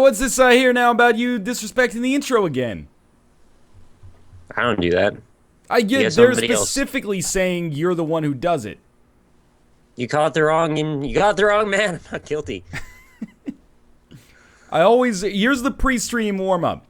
what's this I hear now about you disrespecting the intro again? I don't do that. I get they're specifically saying you're the one who does it. You got the wrong man. I'm not guilty. Here's the pre-stream warm-up.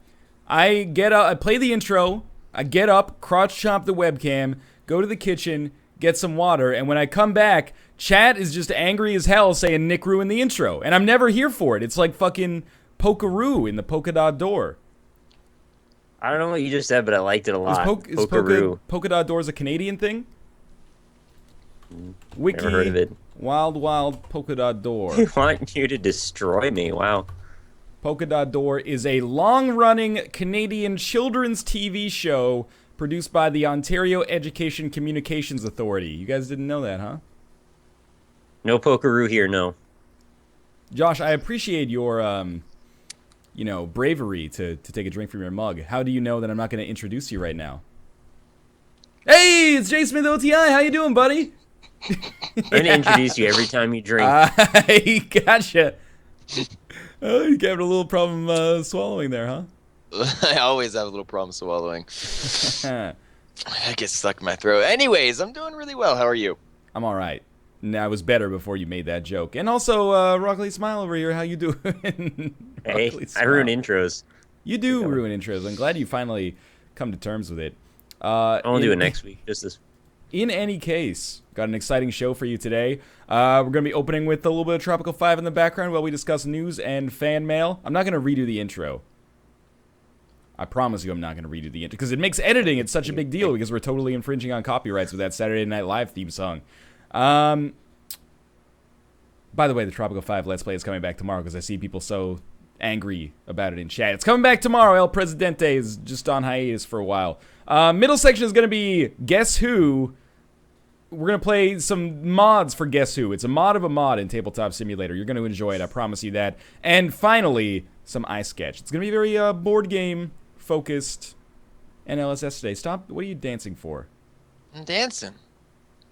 I get up, I play the intro, I get up, crotch chomp the webcam, go to the kitchen, get some water, and when I come back, chat is just angry as hell saying Nick ruined the intro, and I'm never here for it. It's like fucking Pokeroo in the polka dot door. I don't know what you just said, but I liked it a lot. Is polka dot door a Canadian thing? Wiki, never heard of it. Wild polka dot door. I want you to destroy me. Wow. Polka dot door is a long-running Canadian children's TV show produced by the Ontario Education Communications Authority. You guys didn't know that, huh? No pokeroo here, no. Josh, I appreciate your, bravery to take a drink from your mug. How do you know that I'm not going to introduce you right now? Hey, it's Jay Smith OTI. How you doing, buddy? I'm going to introduce you every time you drink. I gotcha. Oh, you having a little problem swallowing there, huh? I always have a little problem swallowing. I get stuck in my throat. Anyways, I'm doing really well. How are you? I'm all right. I was better before you made that joke. And also, Rockley Smile over here. How you doing? Hey, I ruin intros. You do ruin intros. I'm glad you finally come to terms with it. I'll do it next week. Just this. In any case, got an exciting show for you today. We're going to be opening with a little bit of Tropico 5 in the background while we discuss news and fan mail. I'm not going to redo the intro. I promise you I'm not going to redo the intro, because it makes editing it's such a big deal, because we're totally infringing on copyrights with that Saturday Night Live theme song. By the way, the Tropico 5 Let's Play is coming back tomorrow, because I see people so angry about it in chat. It's coming back tomorrow. El Presidente is just on hiatus for a while. Middle section is going to be Guess Who. We're going to play some mods for Guess Who. It's a mod of a mod in Tabletop Simulator. You're going to enjoy it, I promise you that. And finally, some iSketch. It's going to be very board game focused NLSS today. Stop. What are you dancing for? I'm dancing.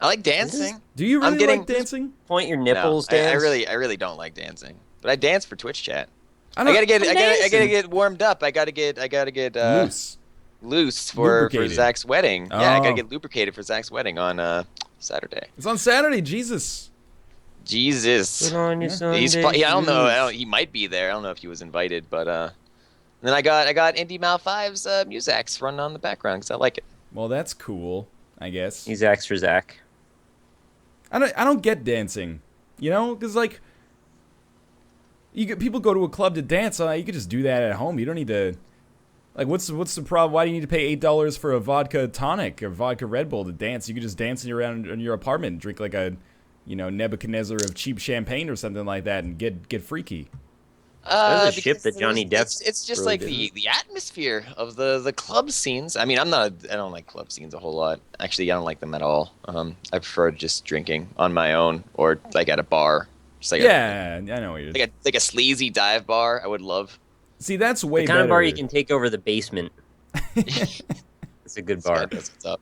I like dancing. Do you really like dancing? Point your nipples, no, dance. I really don't like dancing. But I dance for Twitch chat. I gotta get warmed up. I gotta get loose for Zach's wedding. Oh. Yeah, I gotta get lubricated for Zach's wedding on Saturday. It's on Saturday. Jesus. He's I don't know. He might be there. I don't know if he was invited, but then I got Indy Mal 5's Musax running on the background because I like it. Well, that's cool, I guess. He's X for Zach. I don't get dancing, because like people go to a club to dance. You could just do that at home. You don't need to. Like, what's the problem? Why do you need to pay $8 for a vodka tonic or vodka Red Bull to dance? You could just dance around in your apartment and drink like a, Nebuchadnezzar of cheap champagne or something like that and get freaky. There's a ship that Johnny Depp. It's just like the atmosphere of the club scenes. I mean, I don't like club scenes a whole lot. Actually, I don't like them at all. I prefer just drinking on my own or like at a bar. Just like I know what you're like a sleazy dive bar. I would love. See, that's way the kind better. Of bar you can take over the basement. It's a good bar. That's what's up.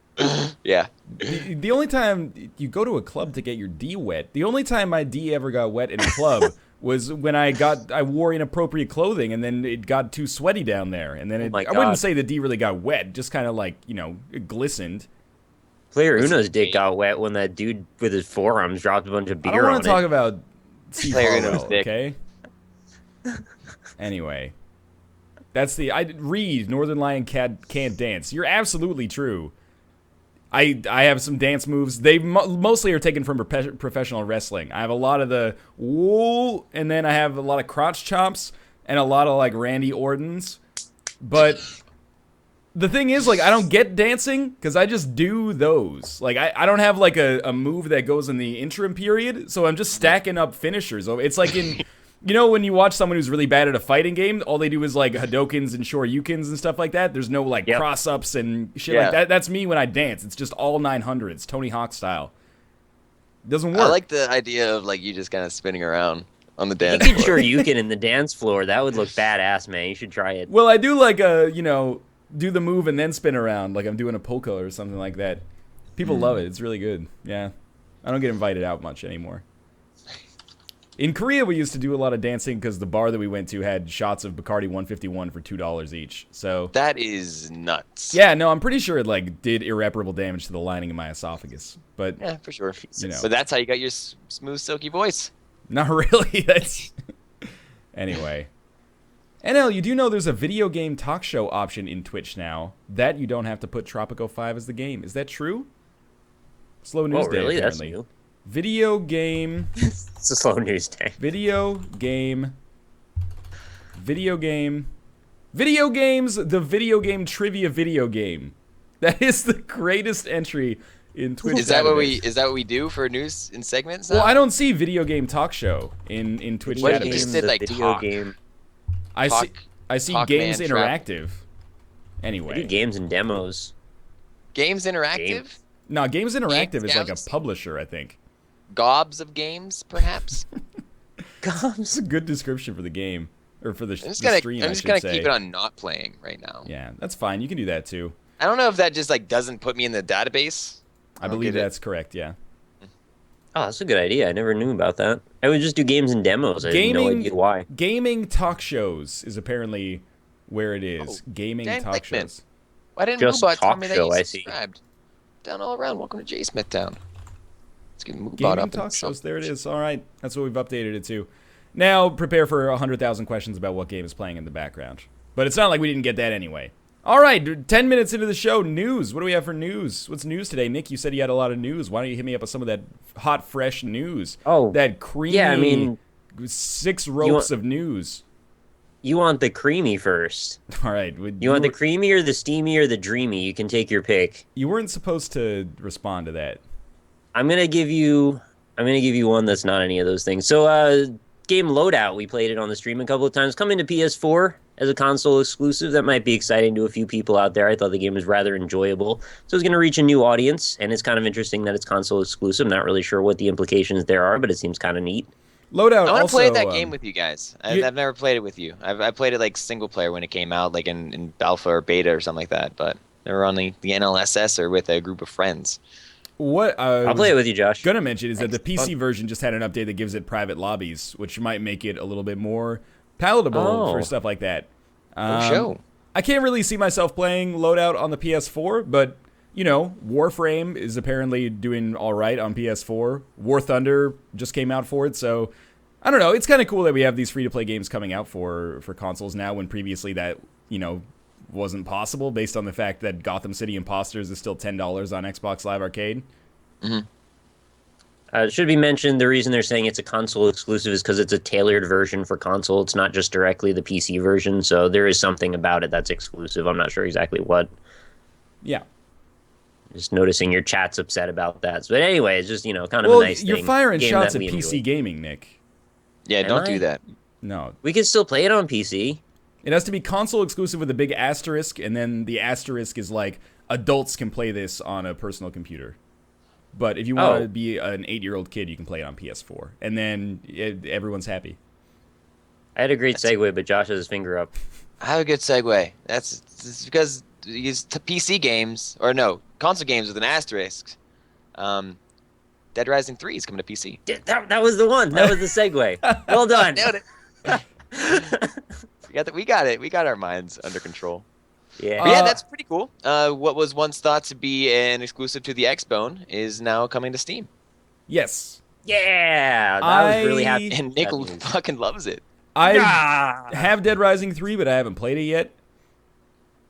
Yeah. The only time you go to a club to get your D wet, the only time my D ever got wet in a club was when I wore inappropriate clothing and then it got too sweaty down there. And then I wouldn't say the D really got wet, just kind of like, it glistened. Player Uno's dick got wet when that dude with his forearms dropped a bunch of beer on it. I don't want to talk about Player Uno's dick. Okay? Anyway. Reed, Northernlion can't dance. You're absolutely true. I have some dance moves. They mostly are taken from professional wrestling. I have a lot of the whoa, and then I have a lot of crotch chops and a lot of like Randy Orton's. But the thing is, like, I don't get dancing because I just do those. Like, I don't have like a move that goes in the interim period, so I'm just stacking up finishers. It's like in. When you watch someone who's really bad at a fighting game, all they do is like Hadokens and Shoryukens and stuff like that. There's no like cross-ups and shit like that. That's me when I dance. It's just all 900s, Tony Hawk style. Doesn't work. I like the idea of like you just kind of spinning around on the dance floor. You could Shoryuken in the dance floor. That would look badass, man. You should try it. Well, I do like do the move and then spin around like I'm doing a polka or something like that. People love it. It's really good. Yeah. I don't get invited out much anymore. In Korea, we used to do a lot of dancing because the bar that we went to had shots of Bacardi 151 for $2 each. So That is nuts. yeah, no, I'm pretty sure it like did irreparable damage to the lining of my esophagus. But Yeah, for sure. You know. But that's how you got your smooth, silky voice. not really. That's anyway. NL, you do know there's a video game talk show option in Twitch now that you don't have to put Tropico 5 as the game. Is that true? Slow news day, really? That's apparently. new. Video game. It's a slow news day. Video game. Video game. Video games. The video game trivia video game. That is the greatest entry in Twitch. Is that what database. we do for news in segments now? Well, I don't see video game talk show in Twitch What if database. you just did, The like, video talk? game. I see. Talk- I see Talk games Man interactive. I Anyway, do games and demos. Games Interactive? Games. no, Games Interactive is like a Galaxy? publisher, I think. Gobs of games, perhaps? It's a good description for the game or for the, I'm just the gonna, stream. I'm I just should gonna say. keep it on not playing right now. Yeah, that's fine. You can do that too. I don't know if that just like doesn't put me in the database. I don't believe get it. that's correct. Yeah. Oh, that's a good idea. I never knew about that. I would just do games and demos. I have no Gaming- idea why. Gaming talk shows is apparently where it is. Oh, Gaming Dan talk Hickman. shows. Why didn't Just Moobot tell talk me that show, you I see. subscribed? Down all around. Welcome to J Smith Town. Let's get Moobot Gaming up. talk shows. There it is. All right. That's what we've updated it to. Now prepare for 100,000 questions about what game is playing in the background. But it's not like we didn't get that anyway. All right. 10 minutes into the show. News. What do we have for news? What's news today? Nick, you said you had a lot of news. Why don't you hit me up with some of that hot, fresh news? Oh, That creamy yeah, I mean, 6 ropes of news. you want the creamy first. All right. You want the creamy or the steamy or the dreamy? You can take your pick. You weren't supposed to respond to that. I'm gonna give you one that's not any of those things. So, game Loadout, we played it on the stream a couple of times. Coming to PS4 as a console exclusive. That might be exciting to a few people out there. I thought the game was rather enjoyable. So it's going to reach a new audience, and it's kind of interesting that it's console exclusive. Not really sure what the implications there are, but it seems kind of neat. Loadout I want to also, play that game with you guys. you- I've never played it with you. I played it like single player when it came out, like in alpha or beta or something like that. But never on the NLSS or with a group of friends. What I'll play it with you, Josh. Gonna mention is that the Thanks. PC version just had an update that gives it private lobbies, which might make it a little bit more palatable Oh. for stuff like that. Show. I can't really see myself playing Loadout on the PS4, but you know, Warframe is apparently doing all right on PS4. War Thunder just came out for it, so I don't know. It's kind of cool that we have these free-to-play games coming out for consoles now, when previously that wasn't possible based on the fact that Gotham City Imposters is still $10 on Xbox Live Arcade. It should be mentioned, the reason they're saying it's a console exclusive is because it's a tailored version for console. It's not just directly the PC version, so there is something about it that's exclusive. I'm not sure exactly what. Yeah. Just noticing your chat's upset about that. But anyway, it's just, kind of Well, a nice you're thing. firing Game shots that at we PC enjoy. gaming, Nick. Yeah, Am don't I? do that. No. We can still play it on PC. It has to be console exclusive with a big asterisk, and then the asterisk is like, adults can play this on a personal computer. But if you want to be an 8-year-old kid, you can play it on PS4. And then everyone's happy. I had a great segue, but Josh has his finger up. I have a good segue. It's because these PC games, or no, console games with an asterisk. Dead Rising 3 is coming to PC. That was the one. That was the segue. Well done. Nailed it. We got it. We got our minds under control. Yeah. But yeah, that's pretty cool. What was once thought to be an exclusive to the Xbone is now coming to Steam. Yes. Yeah. I was really happy. And with Nick that news. fucking loves it. I have Dead Rising 3, but I haven't played it yet.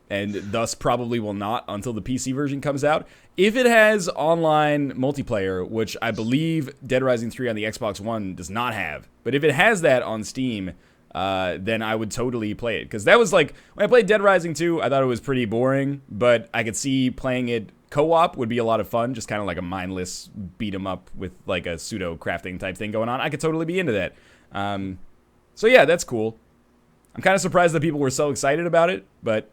And thus probably will not until the PC version comes out. If it has online multiplayer, which I believe Dead Rising 3 on the Xbox One does not have, but if it has that on Steam, then I would totally play it. Because that was like, when I played Dead Rising 2, I thought it was pretty boring, but I could see playing it co-op would be a lot of fun, just kind of like a mindless beat 'em up with like a pseudo crafting type thing going on. I could totally be into that. So yeah, that's cool. I'm kind of surprised that people were so excited about it, but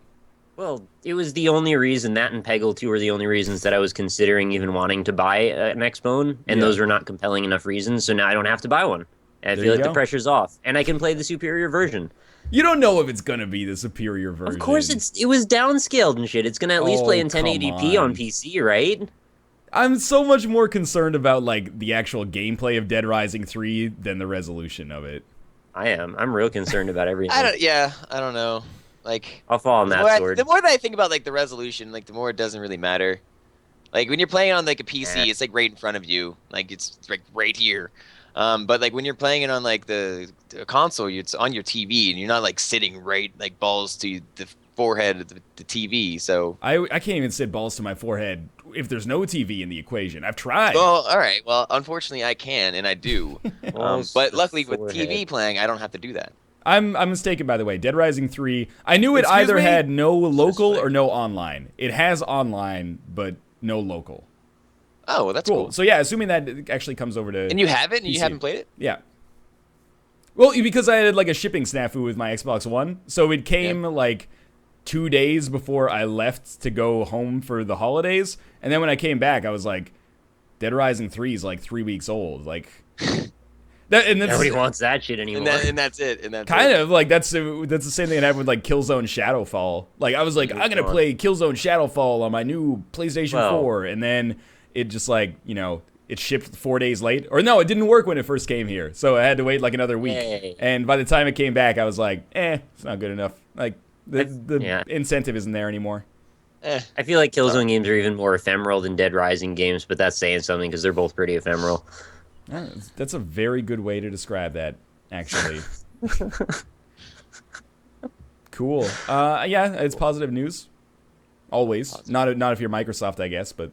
Well, it was the only reason, that and Peggle 2 were the only reasons that I was considering even wanting to buy an Xbone, and Yeah. those were not compelling enough reasons, so now I don't have to buy one. I There feel you like go. the pressure's off, and I can play the superior version. you don't know if it's gonna be the superior version. Of course, it was downscaled and shit. It's gonna at least play in come 1080p on. on PC, right? I'm so much more concerned about like the actual gameplay of Dead Rising 3 than the resolution of it. I am. I'm real concerned about everything. I don't know. Like, I'll fall on that sword. The more that I think about like the resolution, like the more it doesn't really matter. Like when you're playing on like a PC, it's like right in front of you, like it's like right here. But like when you're playing it on like the console, it's on your TV, and you're not like sitting right like balls to the forehead of the TV. So I can't even sit balls to my forehead if there's no TV in the equation. I've tried. well, all right. Well, unfortunately, I can and I do. Balls But to luckily, with forehead. TV playing, I don't have to do that. I'm mistaken, by the way. Dead Rising 3, I knew it Excuse either me? had no local fine. or no online. It has online, but no local. Oh, well, that's cool. So yeah, assuming that it actually comes over to... And you have it, and you PC. haven't played it? Yeah. Well, because I had like a shipping snafu with my Xbox One, so it came like 2 days before I left to go home for the holidays, and then when I came back, I was like, Dead Rising 3 is like 3 weeks old, like. And that's, Nobody wants that shit anymore. And that's it. And that's kind it. of like that's the same thing that happened with like Killzone Shadowfall. Like I was like, I'm gonna play Killzone Shadowfall on my new PlayStation 4, and then it just like it shipped 4 days late, or no, it didn't work when it first came here, so I had to wait like another week. Yay. And by the time it came back, I was like, it's not good enough. Like the incentive isn't there anymore. I feel like Killzone games are even more ephemeral than Dead Rising games, but that's saying something because they're both pretty ephemeral. That's a very good way to describe that, actually. Cool. Yeah, it's positive news. Always. Positive. Not if you're Microsoft, I guess, but.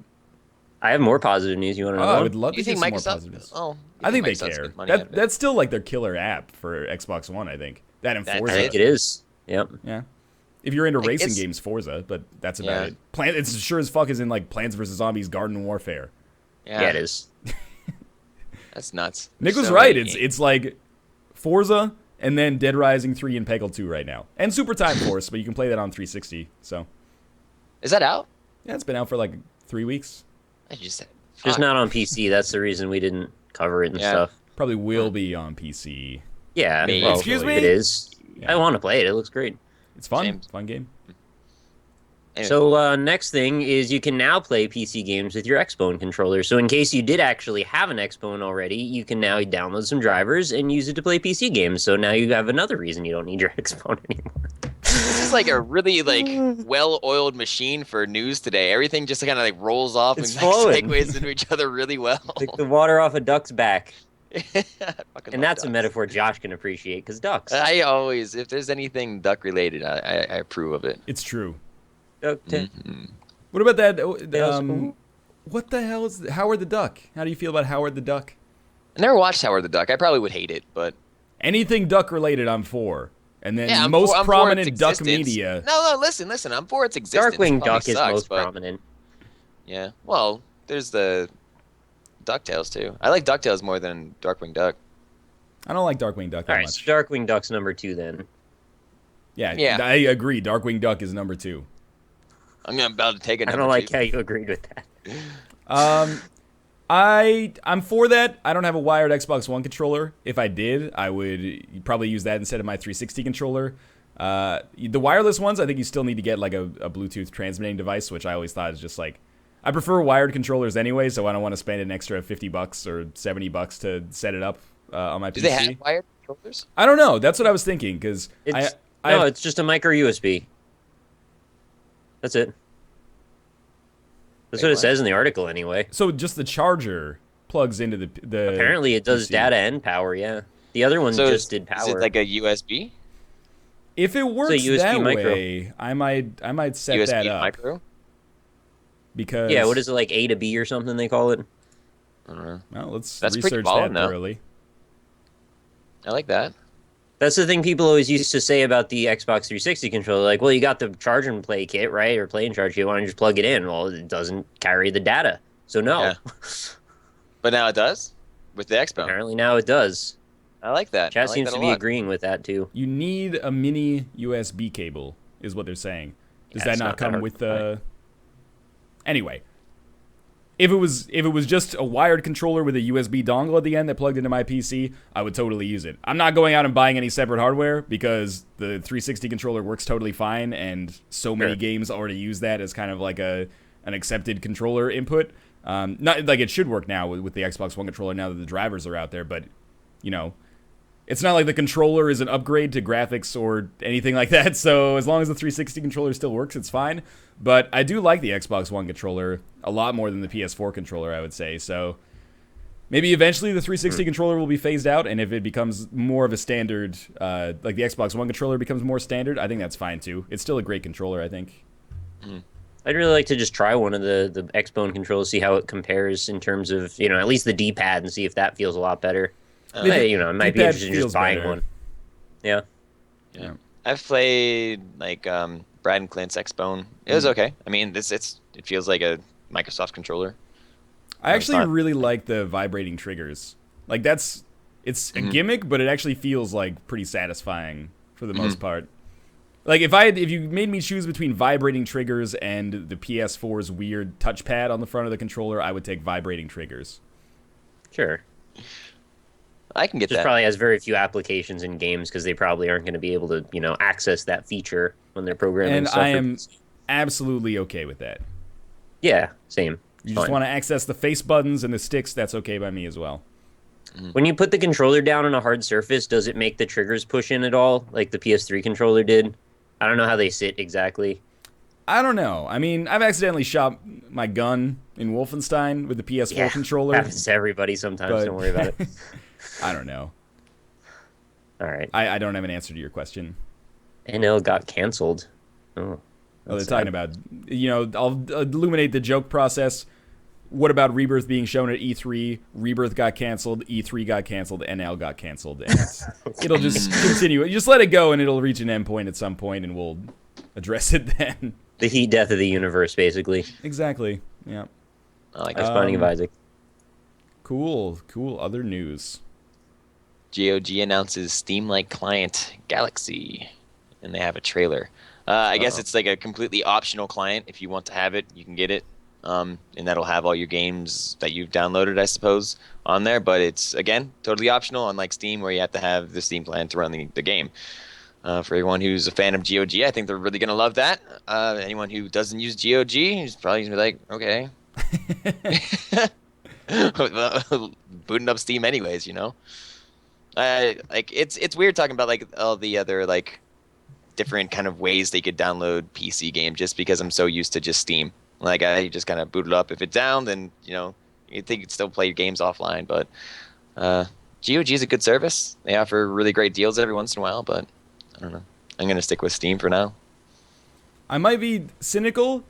I have more positive news. You want to know? I would love You to think hear some more Microsoft? positive news. Oh, I think they Microsoft's care. good money out of it. That's still like their killer app for Xbox One, I think. That and Forza. I think it is. Yep. Yeah. If you're into racing it's- games, Forza, but that's about Yeah. it. It's sure as fuck is in like Plants vs. Zombies Garden Warfare. Yeah, it is. That's nuts. Nick was So right. many games. It's like Forza and then Dead Rising 3 and Peggle 2 right now. And Super Time Force, but you can play that on 360. So, Is that out? yeah, it's been out for like 3 weeks. I just Just not on PC. That's the reason we didn't cover it and Yeah. stuff. Probably will be on PC. Yeah. Maybe. Well, Excuse me? It is. Yeah. I want to play it. It looks great. It's fun. Same. Fun game. Anyway. So next thing is you can now play PC games with your Xbone controller. So in case you did actually have an Xbone already, you can now download some drivers and use it to play PC games. So now you have another reason you don't need your Xbone anymore. This is like a really like well-oiled machine for news today. Everything just kind of like rolls off It's and like, flowing. segues into each other really well. Like the water off a duck's back. I fucking And love that's a ducks. metaphor Josh can appreciate, because ducks. I always, if there's anything duck related, I approve of it. It's true. Duck What about that? Tailspoon? What the hell is Howard the Duck? How do you feel about Howard the Duck? I never watched Howard the Duck. I probably would hate it, but Anything duck related, I'm for. And then yeah, I'm most for its prominent duck existence. media. No, listen. I'm for its existence. Darkwing It probably Duck is sucks, most but- prominent. Yeah. Well, there's the DuckTales too. I like DuckTales more than Darkwing Duck. I don't like Darkwing Duck that All right, much. so Darkwing Duck's number 2 then. Yeah, I agree. Darkwing Duck is number 2. I'm about to take it. I don't like how you agreed with that. I'm for that. I don't have a wired Xbox One controller. If I did, I would probably use that instead of my 360 controller. The wireless ones, I think you still need to get like a Bluetooth transmitting device, which I always thought is just like, I prefer wired controllers anyway, so I don't want to spend an extra $50 or $70 to set it up on my PC. Do they have wired controllers? I don't know. That's what I was thinking, because It's just a micro USB. That's it. That's Wait, what it what? says in the article anyway. So just the charger plugs into the Apparently it does PC. data and power, yeah. The other one So just did power. Is it like a USB? If it works USB that micro. way, I might set USB that up micro? because Yeah, what is it, like A to B or something they call it? I don't know. Well, let's That's pretty research solid, that though. thoroughly. I like that. That's the thing people always used to say about the Xbox 360 controller. Like, well, you got the charge and play kit, right? Or play and charge kit. Why don't you just plug it in? Well, it doesn't carry the data. So, no. Yeah. But now it does with the Xbox. Apparently now it does. I like that. I Chat like seems that to a be lot. agreeing with that, too. You need a mini USB cable, is what they're saying. Does Yeah, that it's not not that come hard with to the? Anyway, if it was just a wired controller with a USB dongle at the end that plugged into my PC, I would totally use it. I'm not going out and buying any separate hardware because the 360 controller works totally fine, and so many Sure. games already use that as kind of like an accepted controller input. Not like it should work now with the Xbox One controller now that the drivers are out there, but you know, it's not like the controller is an upgrade to graphics or anything like that. So as long as the 360 controller still works, it's fine. But I do like the Xbox One controller a lot more than the PS4 controller, I would say. So maybe eventually the 360 controller will be phased out, and if it becomes more of a standard, like the Xbox One controller becomes more standard, I think that's fine too. It's still a great controller, I think. I'd really like to just try one of the Xbone controllers, see how it compares in terms of, you know, at least the D-pad, and see if that feels a lot better. You know, I might be interested in just buying better. One. Yeah. I've played like Brad and Clint's Xbone. It was okay. I mean, it feels like a Microsoft controller. I actually really like the vibrating triggers. Like it's a gimmick, but it actually feels like pretty satisfying for the most part. Like if you made me choose between vibrating triggers and the PS4's weird touchpad on the front of the controller, I would take vibrating triggers. Sure. I can get that. Just probably has very few applications in games because they probably aren't going to be able to, you know, access that feature when they're programming. And stuff I am absolutely okay with that. Yeah, same. You just want to access the face buttons and the sticks, that's okay by me as well. When you put the controller down on a hard surface, does it make the triggers push in at all, like the PS3 controller did? I don't know how they sit exactly. I don't know. I mean, I've accidentally shot my gun in Wolfenstein with the PS4 controller. Happens to everybody sometimes, don't worry about it. I don't know. All right. I don't have an answer to your question. NL got canceled. Oh, they're talking about, you know, I'll illuminate the joke process. What about Rebirth being shown at E3? Rebirth got canceled, E3 got canceled, NL got canceled. And it'll just continue. You just let it go, and it'll reach an endpoint at some point, and we'll address it then. The heat death of the universe, basically. Exactly. Yeah. I like this Binding of Isaac. Cool. Other news. GOG announces Steam-like client Galaxy, and they have a trailer. I guess it's like a completely optional client. If you want to have it, you can get it. And that'll have all your games that you've downloaded, I suppose, on there. But it's, again, totally optional, unlike Steam, where you have to have the Steam client to run the game. For everyone who's a fan of GOG, I think they're really going to love that. Anyone who doesn't use GOG is probably going to be like, okay. Booting up Steam anyways, you know? Like, it's weird talking about, like, all the other, like, different kind of ways they could download PC games just because I'm so used to just Steam. Like, I just kind of boot it up. If it's down, then, you know, you think you'd still play your games offline. But GOG is a good service. They offer really great deals every once in a while, but I don't know. I'm going to stick with Steam for now. I might be cynical,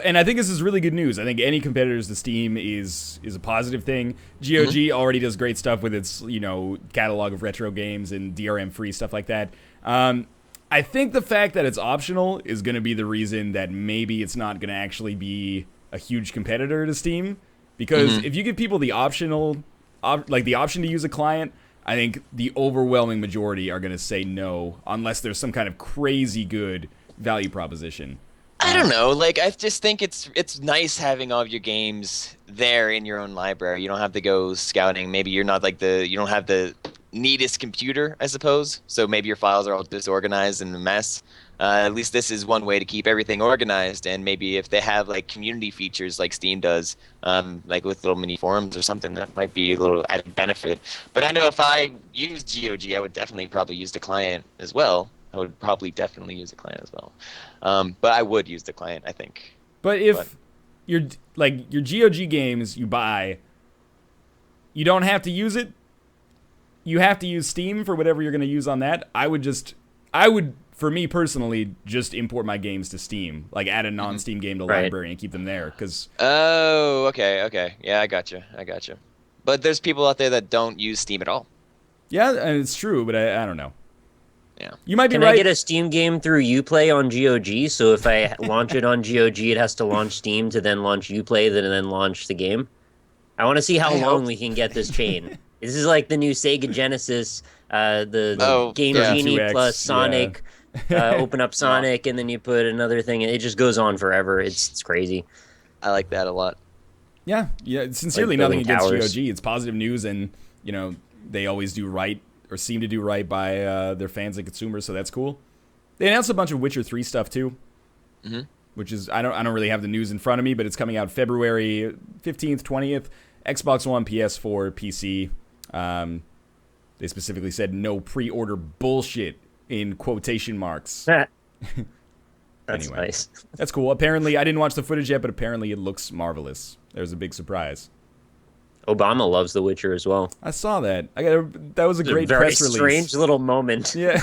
and I think this is really good news. I think any competitors to Steam is a positive thing. GOG already does great stuff with its, you know, catalog of retro games and DRM-free stuff like that. I think the fact that it's optional is going to be the reason that maybe it's not going to actually be a huge competitor to Steam. Because if you give people the option to use a client, I think the overwhelming majority are going to say no unless there's some kind of crazy good value proposition. I don't know. Like, I just think it's nice having all of your games there in your own library. You don't have to go scouting. Maybe you're not like you don't have the neatest computer, I suppose. So maybe your files are all disorganized and a mess. At least this is one way to keep everything organized. And maybe if they have like community features like Steam does, like with little mini forums or something, that might be a little added benefit. But I know if I use GOG, I would definitely probably use the client as well. I would probably definitely use the client as well. But I would use the client, I think. But if your GOG games you buy, you don't have to use it. You have to use Steam for whatever you're going to use on that. I would, for me personally, just import my games to Steam. Like, add a non-Steam game to library and keep them there. Cause oh, okay. Yeah, I got you. But there's people out there that don't use Steam at all. Yeah, it's true, but I don't know. Yeah. You might be right. Can I get a Steam game through Uplay on GOG? So if I launch it on GOG, it has to launch Steam to then launch Uplay, then launch the game? I want to see how long we can get this chain. This is like the new Sega Genesis, the Game Genie 2X, plus Sonic, open up Sonic, and then you put another thing, and it just goes on forever. It's crazy. I like that a lot. Yeah. Sincerely, like nothing against towers. GOG. It's positive news, and you know they always do right or seem to do right by their fans and consumers, so that's cool. They announced a bunch of Witcher 3 stuff too. which is I don't really have the news in front of me, but it's coming out February 15th, 20th. Xbox One, PS4, PC. They specifically said no pre-order bullshit in quotation marks. That's Anyway, nice. That's cool. Apparently, I didn't watch the footage yet, but apparently it looks marvelous. There's a big surprise. Obama loves The Witcher as well. I saw that. That was a great Very press release. strange little moment. Yeah.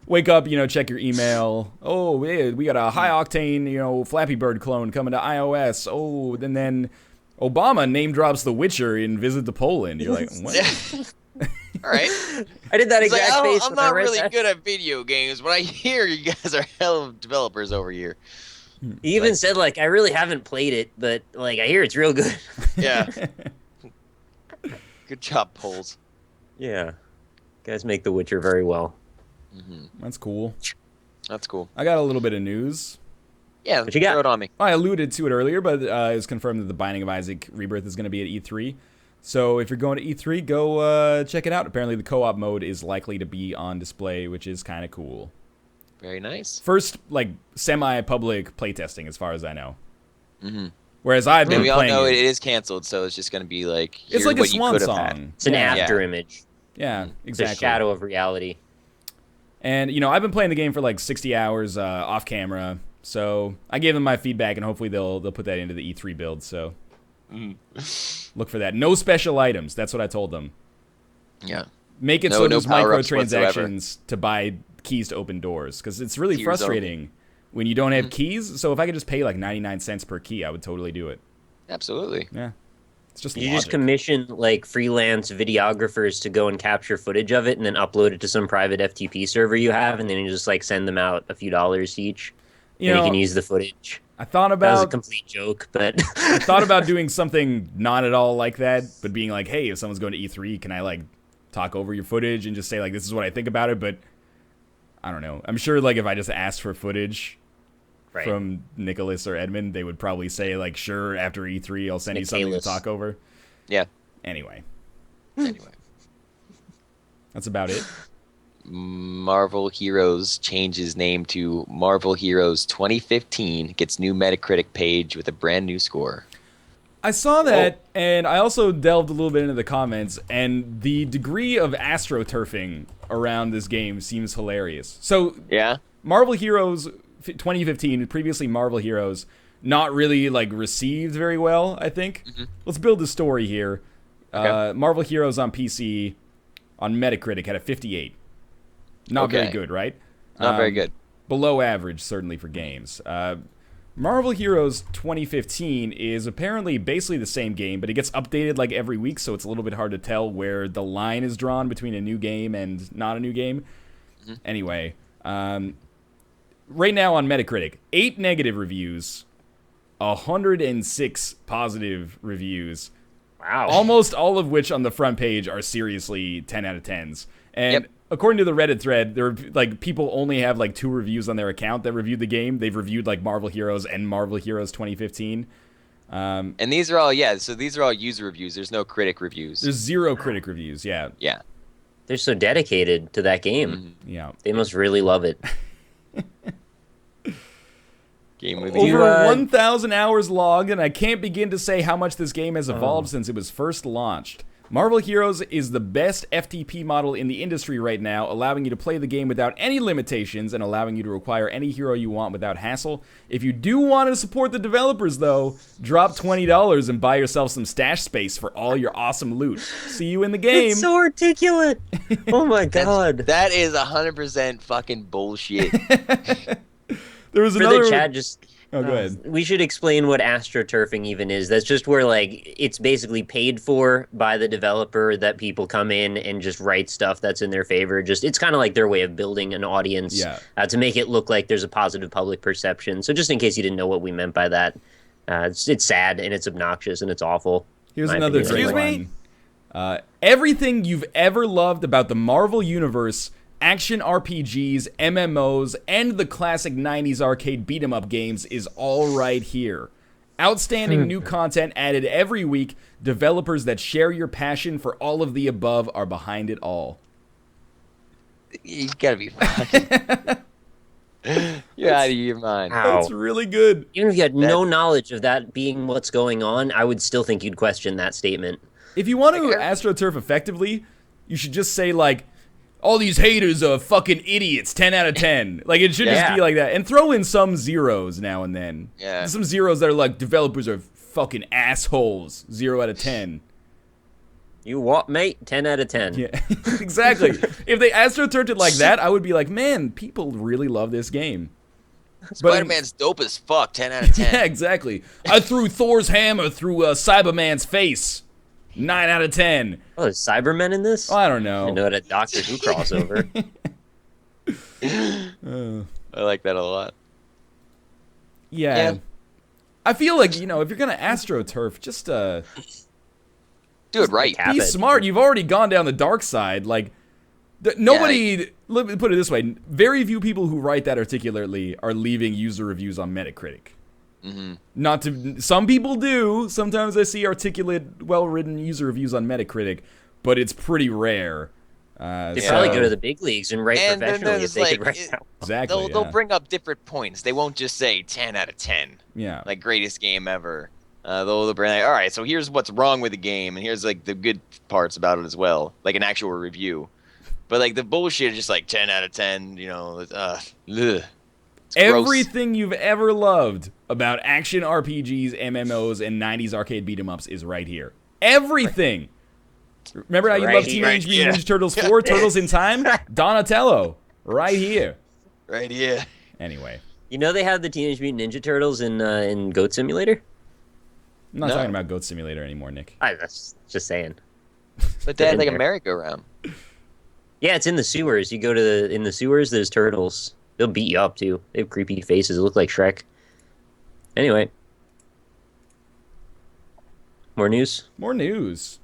Wake up, check your email. Oh, yeah, we got a high octane, Flappy Bird clone coming to iOS. Oh, and then Obama name drops The Witcher in Visit to Poland. You're like, what? All right. I did that He's exact like, face. I'm when I not read really that. good at video games, but I hear you guys are hell of developers over here. He even said, I really haven't played it, but, I hear it's real good. Yeah. Good job, polls. Yeah. Guys make The Witcher very well. That's cool. That's cool. I got a little bit of news. Yeah, What you got? throw it on me. I alluded to it earlier, but it's confirmed that The Binding of Isaac Rebirth is going to be at E3. So if you're going to E3, go check it out. Apparently the co-op mode is likely to be on display, which is kind of cool. Very nice. First, semi-public playtesting, as far as I know. Whereas I've been And we all playing know it. it is canceled, so it's just going to be It's here's like a what you swan could have had. song. It's an Yeah. after image. Yeah, It's a exactly. shadow of reality. And, I've been playing the game for 60 hours off camera. So I gave them my feedback, and hopefully they'll put that into the E3 build. So look for that. No special items. That's what I told them. Yeah. Make it No- so no there's power-ups microtransactions to buy keys to open doors. Because it's really Tiers frustrating when you don't have keys. So if I could just pay 99 cents per key, I would totally do it. Absolutely. Yeah. It's just You logic. just commission freelance videographers to go and capture footage of it and then upload it to some private FTP server you have, and then you just send them out a few dollars each. You and know, you can use the footage. I thought That was a about complete joke, but I thought about doing something not at all like that, but being like, hey, if someone's going to E3, can I talk over your footage and just say this is what I think about it? But I don't know. I'm sure if I just asked for footage right. from Nicholas or Edmund, they would probably say sure, after E3 I'll send you something to Nicholas. talk over. Yeah. Anyway, Anyway. that's about it. Marvel Heroes changes name to Marvel Heroes 2015. Gets new Metacritic page with a brand new score. I saw that, and I also delved a little bit into the comments, and the degree of astroturfing around this game seems hilarious. So, Yeah. Marvel Heroes 2015, previously Marvel Heroes, not really received very well, I think. Let's build the story here. Okay. Marvel Heroes on PC, on Metacritic, had a 58. Not very Okay. good, right? Not very good. Below average, certainly, for games. Marvel Heroes 2015 is apparently basically the same game, but it gets updated every week, so it's a little bit hard to tell where the line is drawn between a new game and not a new game. Anyway, right now on Metacritic, 8 negative reviews, 106 positive reviews. Wow. Almost all of which on the front page are seriously 10 out of 10s. And Yep. according to the Reddit thread, there are, people only have 2 reviews on their account that reviewed the game. They've reviewed Marvel Heroes and Marvel Heroes 2015. And these are all so these are all user reviews. There's no critic reviews. There's 0 critic reviews. Yeah. Yeah. They're so dedicated to that game. Yeah. They must really love it. Game with Over You, 1,000 hours logged, and I can't begin to say how much this game has evolved since it was first launched. Marvel Heroes is the best FTP model in the industry right now, allowing you to play the game without any limitations and allowing you to acquire any hero you want without hassle. If you do want to support the developers, though, drop $20 and buy yourself some stash space for all your awesome loot. See you in the game. It's so articulate. Oh my god. That is 100% fucking bullshit. There was For another. the chat, just Oh, go ahead. we should explain what astroturfing even is. That's just where it's basically paid for by the developer that people come in and just write stuff that's in their favor. It's kind of their way of building an audience to make it look like there's a positive public perception. So just in case you didn't know what we meant by that, it's sad and it's obnoxious and it's awful. Here's My another opinion. great Excuse one. Everything you've ever loved about the Marvel Universe, action RPGs, MMOs, and the classic 90s arcade beat-em-up games is all right here. Outstanding new content added every week. Developers that share your passion for all of the above are behind it all. You gotta be fucking. You're out of your mind. That's How? really good. Even if you had no That's- knowledge of that being what's going on, I would still think you'd question that statement. If you want to Like, astroturf effectively, you should just say like, all these haters are fucking idiots. 10 out of 10. Like it should just Yeah. be like that, and throw in some zeros now and then. Yeah. Some zeros that are like developers are fucking assholes. 0 out of 10. You what, mate? 10 out of 10. Yeah, exactly. If they astroturfed it like that, I would be like, man, people really love this game. Spider-Man's dope as fuck. 10 out of 10. Yeah, exactly. I threw Thor's hammer through Cyberman's face. 9 out of 10. Oh, there's Cybermen in this? Oh, I don't I know. know a Doctor Who crossover. I like that a lot. Yeah. Yeah. I feel like, you know, if you're going to astroturf, just Do it right. Cap be it. smart. You've already gone down the dark side. Like, nobody, let me put it this way, very few people who write that articulately are leaving user reviews on Metacritic. Not to, some people do. Sometimes I see articulate, well-written user reviews on Metacritic, but it's pretty rare. They probably go to the big leagues and write And then professionally if there's, they could like, write out. Exactly. They'll Yeah. bring up different points. They won't just say 10 out of 10. Yeah. Like greatest game ever. They'll bring like, all right, so here's what's wrong with the game, and here's like the good parts about it as well, like an actual review. But like the bullshit is just like 10 out of 10. You know, ugh. It's gross. Everything you've ever loved about action RPGs, MMOs, and 90s arcade beat 'em ups is right here. Everything. Remember how you Right loved here. Teenage Mutant Ninja Turtles 4, Turtles in Time? Donatello. Right here. right here. Anyway. You know they have the Teenage Mutant Ninja Turtles in Goat Simulator? I'm not No. talking about Goat Simulator anymore, Nick. I was just saying. But they had in like a there. merry-go-round. Yeah, it's in the sewers. You go to in the sewers, there's turtles. They'll beat you up, too. They have creepy faces. They look like Shrek. Anyway. More news? More news.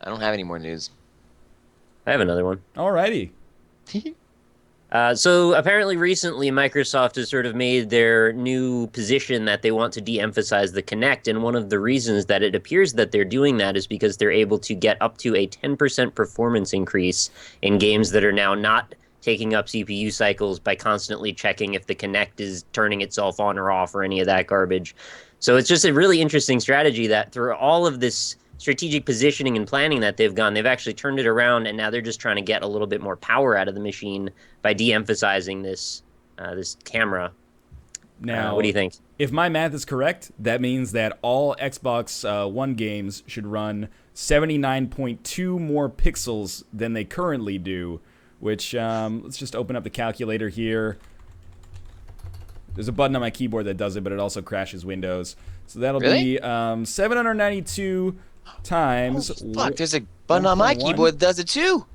I don't have any more news. I have another one. Alrighty. So apparently recently Microsoft has sort of made their new position that they want to de-emphasize the Kinect, and one of the reasons that it appears that they're doing that is because they're able to get up to a 10% performance increase in games that are now not taking up CPU cycles by constantly checking if the Kinect is turning itself on or off or any of that garbage. So it's just a really interesting strategy that through all of this strategic positioning and planning that they've actually turned it around, and now they're just trying to get a little bit more power out of the machine by de-emphasizing this camera. Now, What do you think? if my math is correct, that means that all Xbox One games should run 79.2 more pixels than they currently do, which, let's just open up the calculator here. There's a button on my keyboard that does it, but it also crashes Windows. So that'll Really? be 792 times... Oh, fuck, there's a button on my 1.1? keyboard that does it too.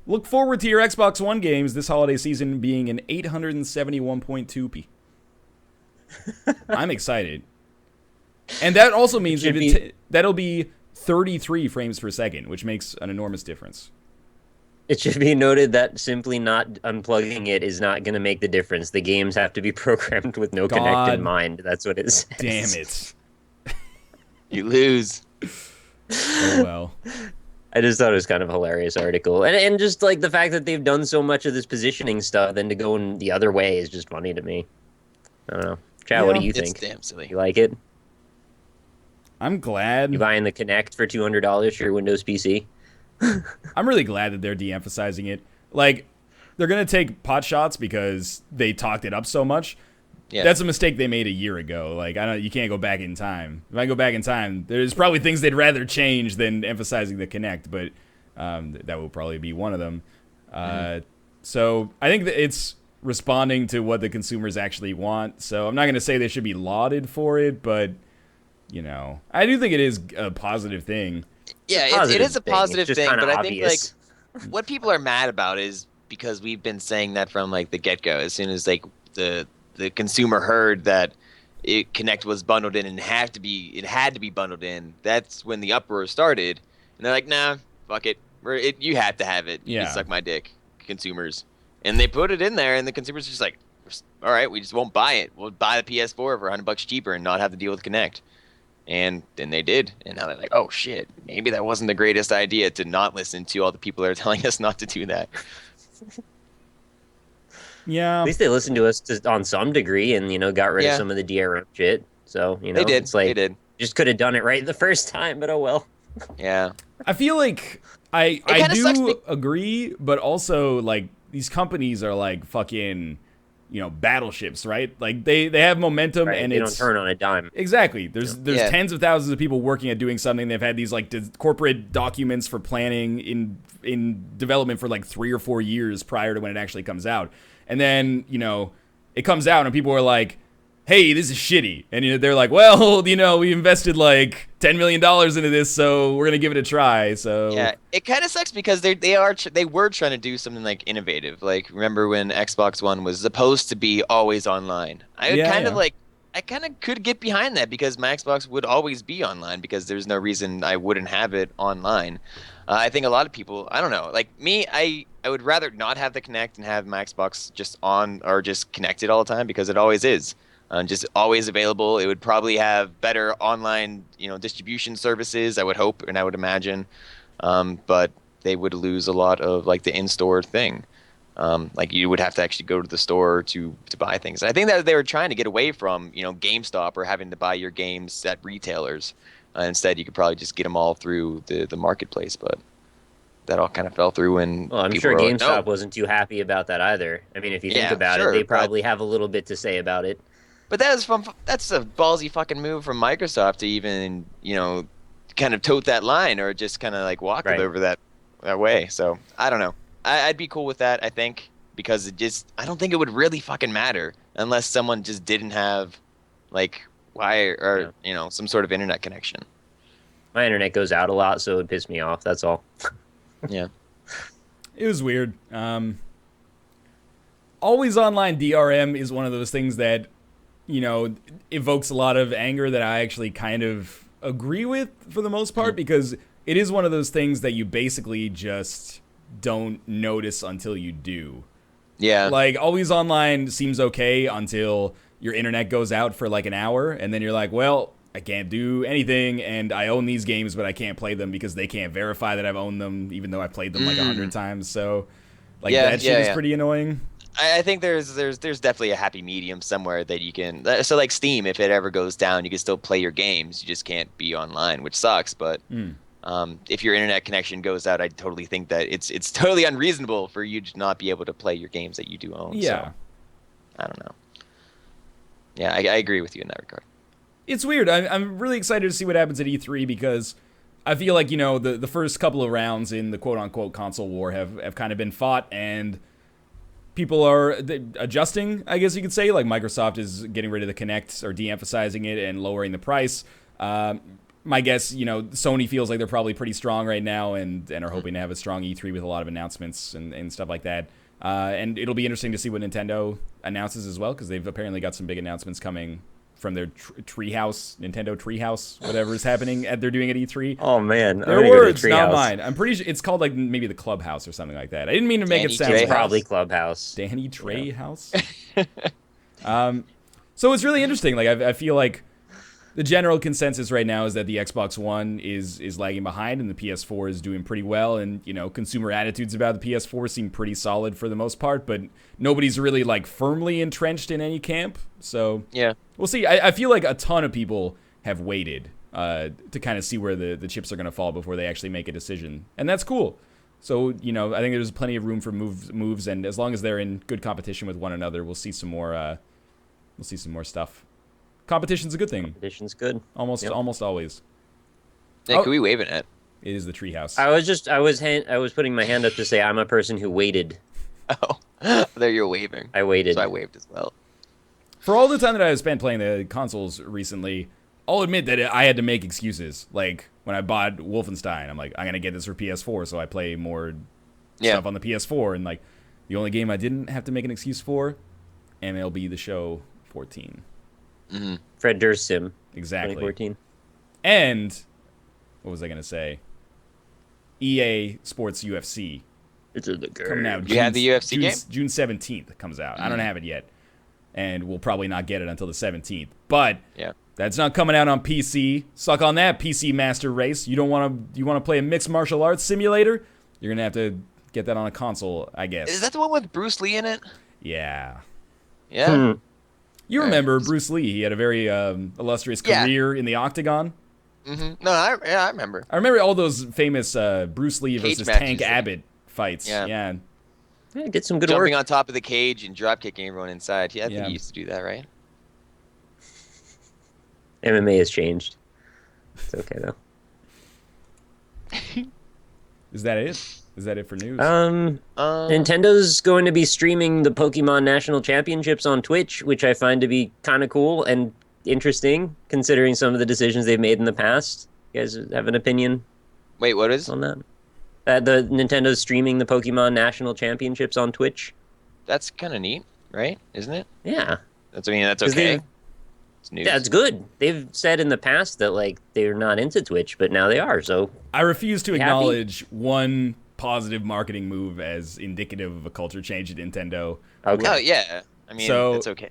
Look forward to your Xbox One games this holiday season being an 871.2p. I'm excited. And that also means that'll be 33 frames per second, which makes an enormous difference. It should be noted that simply not unplugging it is not going to make the difference. The games have to be programmed with no Kinect God in mind. That's what it says. Damn it. You lose. Oh well. I just thought it was kind of a hilarious article. And just like the fact that they've done so much of this positioning stuff, then to go in the other way is just funny to me. I don't know. Chad, what do you It's think? damn silly. You like it? I'm glad. You buying the Kinect for $200 for your Windows PC? I'm really glad that they're de-emphasizing it. Like, they're going to take pot shots because they talked it up so much. Yeah. That's a mistake they made a year ago. Like, you can't go back in time. If I go back in time, there's probably things they'd rather change than emphasizing the Kinect, but that will probably be one of them. So I think that it's responding to what the consumers actually want. So I'm not going to say they should be lauded for it, but, you know, I do think it is a positive thing. Yeah, it is a positive It's just thing, kinda but I think obvious. like what people are mad about is because we've been saying that from like the get-go. As soon as like the consumer heard that Kinect was bundled in and it had to be bundled in, that's when the uproar started. And they're like, nah, fuck it. You have to have it. You Yeah. can suck my dick, consumers. And they put it in there, and the consumers are just like, all right, we just won't buy it. We'll buy the PS4 for $100 cheaper and not have to deal with Kinect. And then they did, and now they're like, oh shit, maybe that wasn't the greatest idea to not listen to all the people that are telling us not to do that. Yeah. At least they listened to us on some degree, and got rid of Yeah. some of the DRM shit. So They did. it's like They did. just could have done it right the first time, but oh well. Yeah. I feel like I kinda sucks do agree, but also like these companies are like fucking, battleships, right? Like they have momentum Right? and They it's don't turn on a dime. exactly. There's Yeah. tens of thousands of people working at doing something. They've had these like corporate documents for planning in development for like 3 or 4 years prior to when it actually comes out. And then, it comes out and people are like, hey, this is shitty. And they're like, well, we invested like $10 million into this, so we're going to give it a try. So Yeah, it kind of sucks because they were trying to do something like innovative. Like remember when Xbox One was supposed to be always online? I kind of could get behind that because my Xbox would always be online because there's no reason I wouldn't have it online. I think a lot of people, I don't know, like me, I would rather not have the Kinect and have my Xbox just on or just connected all the time because it always is. Just always available. It would probably have better online, distribution services, I would hope and I would imagine. But they would lose a lot of like the in-store thing. Like you would have to actually go to the store to buy things. And I think that they were trying to get away from, GameStop or having to buy your games at retailers. Instead, you could probably just get them all through the marketplace. But that all kind of fell through. And Well, I'm people sure were like, GameStop "No." wasn't too happy about that either. I mean, if you think Yeah, about sure, it, they but- probably have a little bit to say about it. But that's a ballsy fucking move from Microsoft to even, kind of tote that line or just kind of like walk Right. it over that way. So I don't know. I'd be cool with that, I think, because I don't think it would really fucking matter unless someone just didn't have like wire or, some sort of internet connection. My internet goes out a lot, so it would piss me off. That's all. Yeah. it was weird. Always online DRM is one of those things that, evokes a lot of anger that I actually kind of agree with for the most part because it is one of those things that you basically just don't notice until you do. Yeah. Like, always online seems okay until your internet goes out for like an hour, and then you're like, well, I can't do anything, and I own these games, but I can't play them because they can't verify that I've owned them, even though I've played them like 100 times. So, like, that shit is pretty annoying. I think there's definitely a happy medium somewhere that you can. So like Steam, if it ever goes down, you can still play your games. You just can't be online, which sucks. But if your internet connection goes out, I totally think that it's totally unreasonable for you to not be able to play your games that you do own. Yeah. So, I don't know. Yeah, I agree with you in that regard. It's weird. I'm really excited to see what happens at E3 because I feel like, the first couple of rounds in the quote-unquote console war have kind of been fought, and people are adjusting, I guess you could say. Like, Microsoft is getting rid of the Kinect or de-emphasizing it and lowering the price. My guess, Sony feels like they're probably pretty strong right now and are hoping to have a strong E3 with a lot of announcements and stuff like that. And it'll be interesting to see what Nintendo announces as well, because they've apparently got some big announcements coming from their Treehouse, Nintendo Treehouse, whatever is happening they're doing at E3. Oh man, Their words, not mine. I'm pretty sure it's called like maybe the Clubhouse or something like that. I didn't mean to make it sound Treehouse. bad. Probably Clubhouse. Danny Treehouse. So it's really interesting. Like I feel like the general consensus right now is that the Xbox One is lagging behind and the PS4 is doing pretty well, and consumer attitudes about the PS4 seem pretty solid for the most part, but nobody's really like firmly entrenched in any camp. So Yeah. we'll see. I feel like a ton of people have waited to kind of see where the chips are going to fall before they actually make a decision, and that's cool. So I think there's plenty of room for moves, and as long as they're in good competition with one another, we'll see some more stuff. Competition's a good thing. Competition's good. Almost always. Nick, Oh. who are we waving at? It is the treehouse. I was putting my hand up to say I'm a person who waited. Oh, there you're waving. I waited. So I waved as well. For all the time that I have spent playing the consoles recently, I'll admit that I had to make excuses. Like when I bought Wolfenstein, I'm like, I'm gonna get this for PS4, so I play more stuff on the PS4. And like, the only game I didn't have to make an excuse for, MLB The Show 14. Mm-hmm. Fred Durst Sim. Exactly. 2014. And what was I gonna say? EA Sports UFC It's in the coming out. You have the UFC game? June 17th comes out. I don't have it yet, and we'll probably not get it until the 17th. But Yeah. that's not coming out on PC. Suck on that, PC Master Race. You want to play a mixed martial arts simulator? You're gonna have to get that on a console, I guess. Is that the one with Bruce Lee in it? Yeah. Yeah. You remember Bruce Lee? He had a very illustrious career in the octagon. No, I remember. I remember all those famous Bruce Lee Cage versus matches, Tank Abbott fights. Yeah. Yeah. Yeah, did some good Jumping work. on top of the cage and drop kicking everyone inside. Yeah, I think Yeah. he used to do that, right? MMA has changed. It's okay though. Is that it? Is that it for news? Nintendo's going to be streaming the Pokemon National Championships on Twitch, which I find to be kind of cool and interesting, considering some of the decisions they've made in the past. You guys have an opinion Wait, what is? on that? The Nintendo's streaming the Pokemon National Championships on Twitch. That's kind of neat, right? Isn't it? Yeah, That's that's 'Cause okay. It's news. yeah, it's good. They've said in the past that like they're not into Twitch, but now they are. So I refuse to happy? acknowledge one positive marketing move as indicative of a culture change at Nintendo. okay, Oh yeah. I mean, So- it's okay.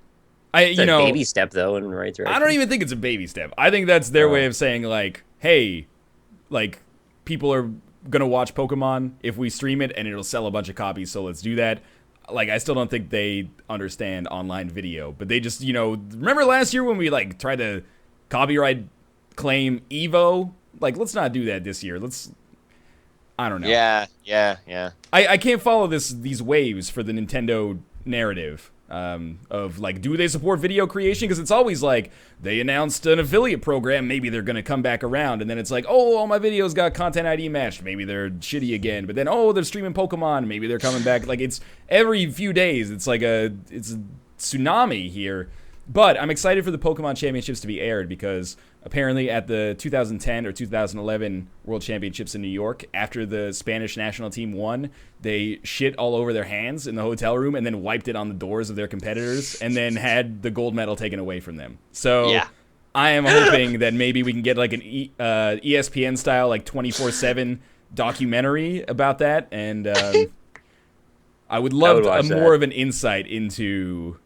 it's a baby step though in the right direction. I don't even think it's a baby step. I think that's their way of saying like, hey, like people are gonna watch Pokemon if we stream it and it'll sell a bunch of copies, so let's do that. Like, I still don't think they understand online video, but they just, remember last year when we like tried to copyright claim Evo? Like, let's not do that this year. I don't know. Yeah. I can't follow these waves for the Nintendo narrative of like, do they support video creation? Because it's always like they announced an affiliate program, maybe they're gonna come back around, and then it's like, oh, all my videos got Content ID matched, maybe they're shitty again. But then they're streaming Pokemon, maybe they're coming back. Like, it's every few days, it's like it's a tsunami here. But I'm excited for the Pokemon Championships to be aired because apparently at the 2010 or 2011 World Championships in New York, after the Spanish national team won, they shit all over their hands in the hotel room and then wiped it on the doors of their competitors and then had the gold medal taken away from them. So Yeah. I am hoping that maybe we can get like an ESPN style like 24/7 documentary about that, and I would love watch more that. of an insight into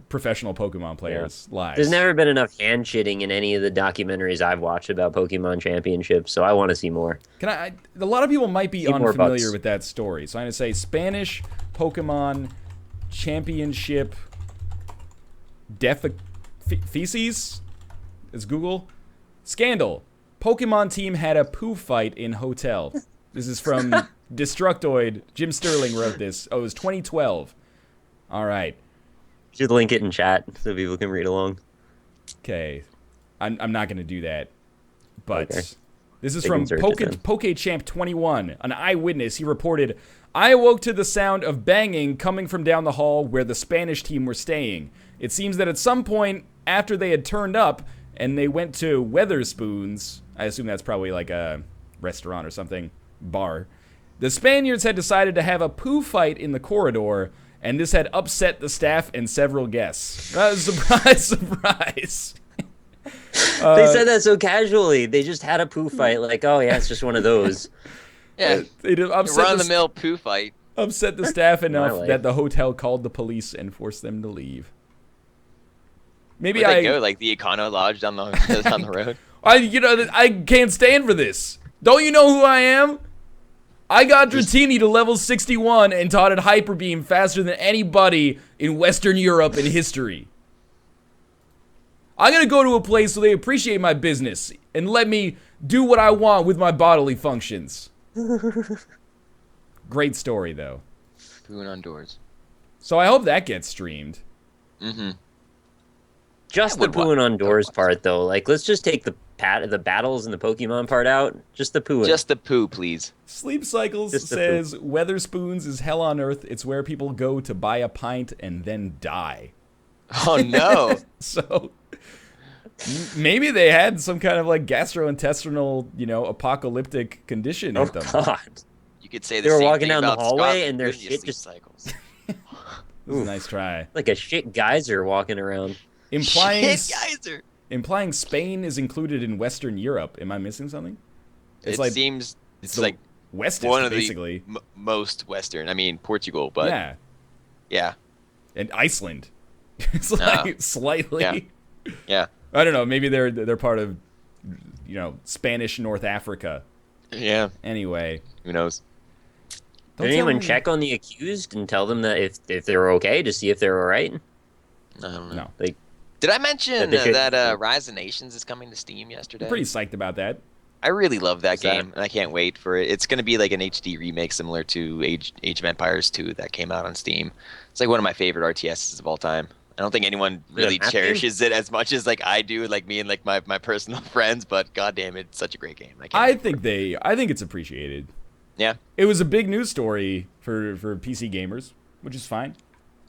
professional Pokemon players' lives. There's never been enough hand shitting in any of the documentaries I've watched about Pokemon Championships, so I want to see more. A lot of people might be Need more unfamiliar butts. with that story, so I'm going to say Spanish Pokemon Championship feces? Is Google? Scandal. Pokemon team had a poo fight in hotel. This is from Destructoid. Jim Sterling wrote this. Oh, it was 2012. All right. Should link it in chat so people can read along. Okay. I'm not going to do that. But Okay. this is They from can search it then. PokeChamp21. An eyewitness. He reported, I awoke to the sound of banging coming from down the hall where the Spanish team were staying. It seems that at some point after they had turned up and they went to Weatherspoons, I assume that's probably like a restaurant or something, bar, the Spaniards had decided to have a poo fight in the corridor, and this had upset the staff and several guests. Surprise, surprise. They said that so casually. They just had a poo fight, like, oh yeah, it's just one of those. Yeah. It upset Run-of-the-mill poo fight. upset the staff enough life. that the hotel called the police and forced them to leave. Maybe Where'd they go? Like the Econo Lodge down the road? I can't stand for this. Don't you know who I am? I got Dratini to level 61 and taught it Hyper Beam faster than anybody in Western Europe in history. I'm gonna go to a place where they appreciate my business and let me do what I want with my bodily functions. Great story, though. Pooing on doors. So I hope that gets streamed. Mm-hmm. Just I the would wa- pooing on doors watch part, though. Like, let's just take the battles and the Pokemon part out. Just the pooing. Just the poo, please. Sleep Cycles Just the says Weatherspoons is hell on earth. It's where people go to buy a pint and then die. Oh no. So maybe they had some kind of like gastrointestinal, apocalyptic condition oh with them. God. You could say the They were same walking thing down the about hallway Scotland, and their wouldn't you, shit sleep just- cycles. This is a nice try. Like a shit geyser walking around. Implying Shit, geyser. implying Spain is included in Western Europe. Am I missing something? It's It like seems it's the like Westist, one of basically. the most Western. I mean, Portugal, but Yeah, yeah. and Iceland. It's like slightly. Yeah. I don't know. Maybe they're part of, Spanish North Africa. Yeah. Anyway, Who knows? Did anyone check on the accused and tell them that if they were okay to see if they were all right? I don't know. No. Like, Did I mention That that Rise of Nations is coming to Steam yesterday? I'm pretty psyched about that. I really love that What's that? game, and I can't wait for it. It's going to be like an HD remake similar to Age of Empires 2 that came out on Steam. It's like one of my favorite RTSs of all time. I don't think anyone really a math cherishes it as much as like I do, like me and like my personal friends. But goddamn, it's such a great game. I think it's appreciated. Yeah, It was a big news story for PC gamers, which is fine.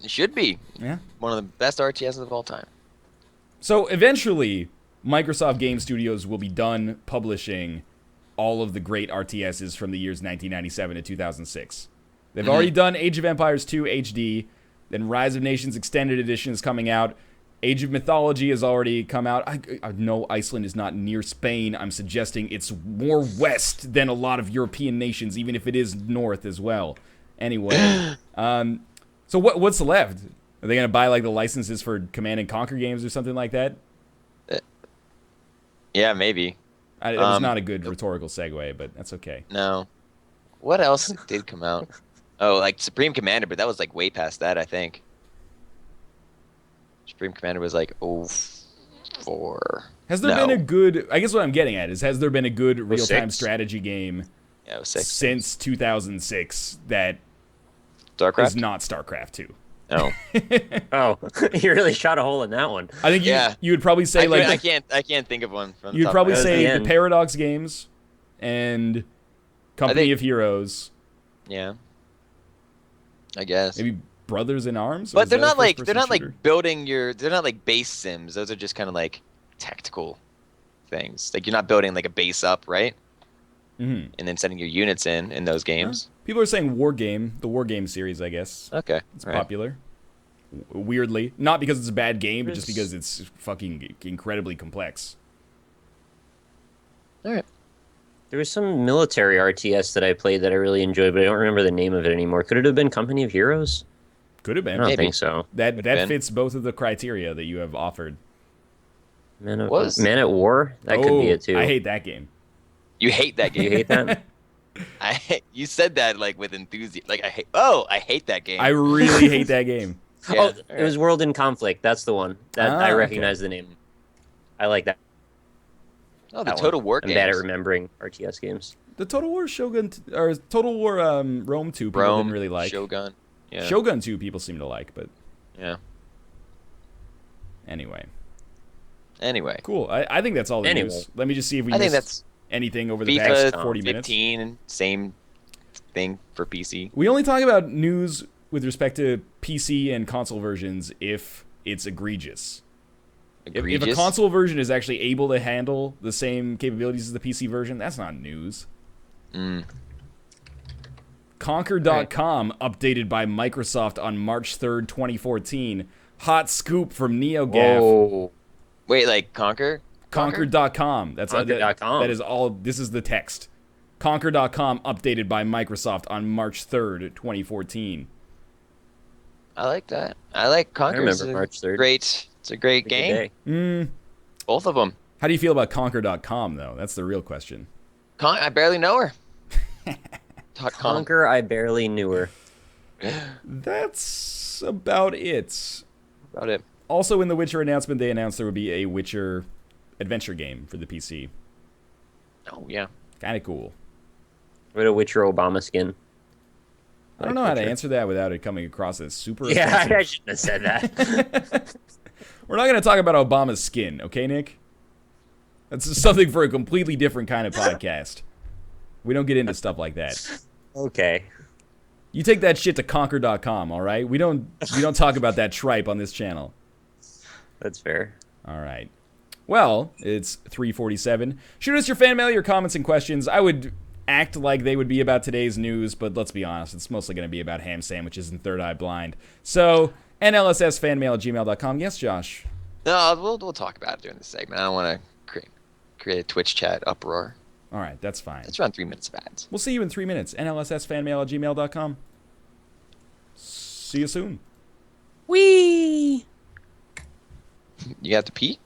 it should be Yeah. one of the best RTSs of all time. So eventually, Microsoft Game Studios will be done publishing all of the great RTSs from the years 1997 to 2006. They've already done Age of Empires 2 HD, then Rise of Nations Extended Edition is coming out. Age of Mythology has already come out. I know Iceland is not near Spain. I'm suggesting it's more west than a lot of European nations, even if it is north as well. Anyway, so what's left? Are they going to buy like the licenses for Command and Conquer games or something like that? Yeah, maybe. It was not a good rhetorical segue, but that's okay. No. What else did come out? Oh, like Supreme Commander, but that was like way past that, I think. Supreme Commander was like 04. Has there been a good... I guess what I'm getting at is, has there been a good real-time 06? strategy game Yeah, 06. since 2006 that StarCraft? is not StarCraft 2? No. oh, you really shot a hole in that one. I think you would probably say I can't think of one from the you'd top probably of my head. say the the end. Paradox games and Company of Heroes. Yeah. I guess. Maybe Brothers in Arms? Or But is they're that a not like first-person shooter? building they're not like base sims. Those are just kind of like tactical things. Like you're not building like a base up, right? Mhm. And then sending your units in those games. People are saying War Game, the War Game series, I guess. Okay. It's all right. popular. Weirdly. Not because it's a bad game, but just because it's fucking incredibly complex. All right. There was some military RTS that I played that I really enjoyed, but I don't remember the name of it anymore. Could it have been Company of Heroes? Could have I been. don't Maybe. think so. That been. fits both of the criteria that you have offered. Man Was. at War? That could be it too. I hate that game. You hate that Do you game. hate that? You said that like with enthusiasm. Like I hate that game. I really hate that game. Yeah, Oh, it was World in Conflict. That's the one. That I okay. recognize the name. I like that. Oh, the that Total one. War I'm games. bad at remembering RTS games. The Total War or Total War Rome 2 people didn't really like. Shogun. Yeah. Shogun 2 people seem to like, but Yeah. anyway. Anyway. Cool. I think that's all the Anyway. news. Let me just see if we I think missed that's anything over the past FIFA 40 minutes. 15, same thing for PC. We only talk about news with respect to PC and console versions if it's egregious. If a Egregious. console version is actually able to handle the same capabilities as the PC version, that's not news. Mm. Conquer.com updated by Microsoft on March 3rd, 2014. Hot scoop from NeoGAF. Oh, Wait, like Conquer? Conquer.com. That's Conquer.com. that is all. This is the text. Conquer.com updated by Microsoft on March 3rd, 2014. I like that. I like Conquer. remember March 3rd. It's a great game. Both of them. How do you feel about Conquer.com, though? That's the real question. I barely know her. Conquer, I barely knew her. That's about it. About it. Also, in the Witcher announcement, they announced there would be a Witcher adventure game for the PC. Oh yeah. Kind of cool. What a Witcher Obama skin. I don't know how to answer that without it coming across as super Yeah, offensive. I shouldn't have said that. We're not going to talk about Obama's skin, okay, Nick? That's something for a completely different kind of podcast. We don't get into stuff like that. Okay. You take that shit to Conquer.com, all right? We don't talk about that tripe on this channel. That's fair. All right. Well, it's 3:47. Shoot us your fan mail, your comments and questions. I would act like they would be about today's news, but let's be honest, it's mostly going to be about ham sandwiches and Third Eye Blind. So, nlssfanmail@gmail.com. Yes, Josh? No, we'll talk about it during this segment. I don't want to create a Twitch chat uproar. All right, that's fine. It's around 3 minutes of ads. We'll see you in 3 minutes. nlssfanmail@gmail.com. See you soon. Whee! You have to pee?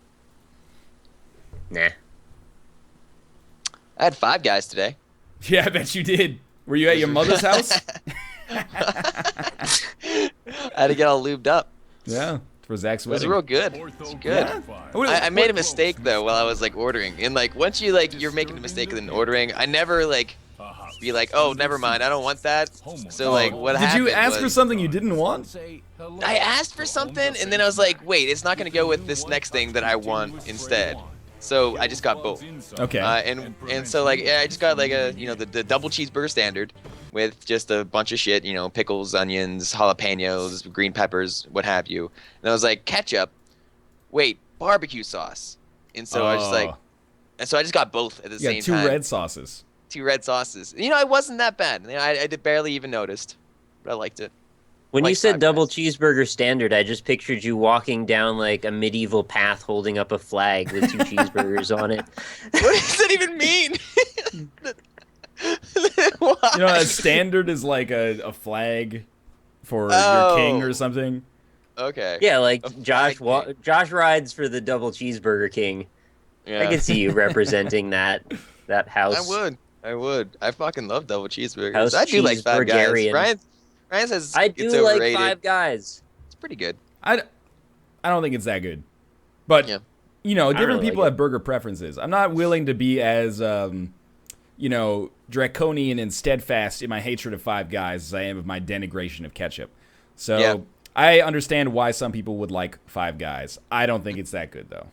Nah. I had 5 guys today. Yeah, I bet you did. Were you at your mother's house? I had to get all lubed up. Yeah, for Zach's It was wedding. real good. It's good. I made a mistake though while I was like ordering, and like once you like you're making the mistake of ordering, I never like be like, oh, never mind, I don't want that. So like, what Did happened? you ask for something you didn't want? I asked for something, and then I was like, wait, it's not gonna go with this next thing that I want instead. So I just got both. Okay. And so like yeah, I just got like a the double cheeseburger standard with just a bunch of shit, pickles, onions, jalapenos, green peppers, what have you. And I was like, ketchup, wait, barbecue sauce. And so I was just like, and so I just got both at the same time. Two red sauces. Two red sauces. It wasn't that bad. I did barely even noticed, but I liked it. When you Like said Five double Guys. cheeseburger standard, I just pictured you walking down like a medieval path holding up a flag with 2 cheeseburgers on it. What does that even mean? Why? A standard is like a flag for your Oh. king or something. Okay. Yeah, like A Josh flag Josh rides for the double cheeseburger king. Yeah. I could see you representing that house. I would. I fucking love double cheeseburgers. House I do like Five Guys. cheeseburgerian. Ryan says I it's do like overrated. Five Guys. It's pretty good. I don't think it's that good. But, Yeah. different really people like have burger preferences. I'm not willing to be as, draconian and steadfast in my hatred of Five Guys as I am of my denigration of ketchup. So Yeah. I understand why some people would like Five Guys. I don't think it's that good, though.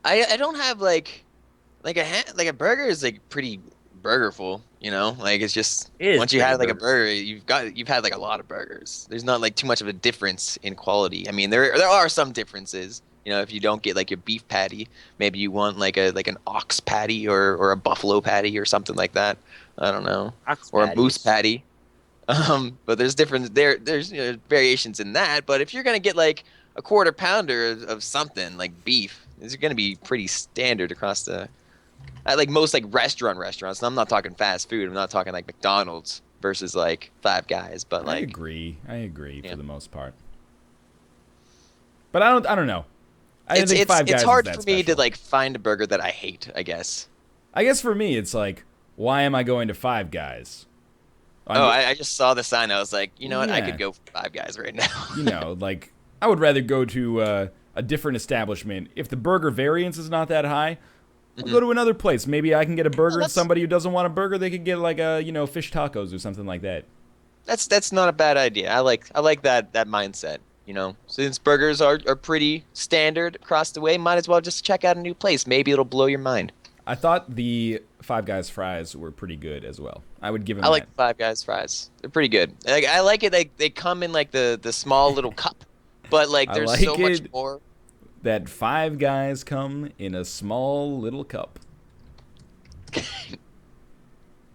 I don't have like a burger is like pretty burgerful, like it's just It is once you pretty had like a burger. burger, you've had like a lot of burgers. There's not like too much of a difference in quality. I mean, there are some differences. If you don't get like your beef patty, maybe you want like an ox patty or a buffalo patty or something like that. I don't know, Ox or a patties. moose patty. But there's there's variations in that. But if you're gonna get like a quarter pounder of something like beef, it's gonna be pretty standard across at like most like restaurants. And I'm not talking fast food. I'm not talking like McDonald's versus like Five Guys. But I like agree Yeah. for the most part. But I don't know. I don't think Five Guys it's is hard that for me to special. like find a burger that I hate, I guess. I guess for me, it's like, why am I going to Five Guys? I just saw the sign. I was like, you know what? I Yeah. could go for Five Guys right now. Like, I would rather go to a different establishment. If the burger variance is not that high, I'll go to another place. Maybe I can get a burger, and that's- somebody who doesn't want a burger, they could get like a, fish tacos or something like that. That's not a bad idea. I like that mindset. Since burgers are pretty standard across the way, might as well just check out a new place. Maybe it'll blow your mind. I thought the Five Guys fries were pretty good as well. I would give them I like that. Five Guys fries. They're pretty good. Like I like it. They come in like the small little cup, but like I there's like so much it. more. That Five Guys come in a small little cup.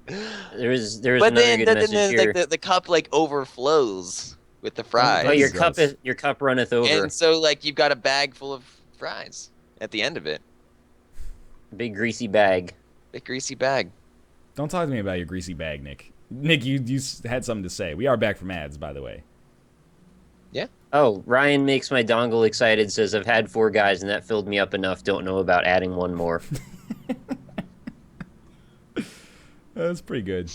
There was But another then, good message here. like the cup like overflows with the fries. Oh, your Gross. cup runneth over. And so like you've got a bag full of fries at the end of it. Big greasy bag. Big greasy bag. Don't talk to me about your greasy bag, Nick. Nick, you had something to say. We are back from ads, by the way. Yeah. Oh, Ryan makes my dongle excited, says, I've had 4 guys and that filled me up enough. Don't know about adding one more. That's pretty good.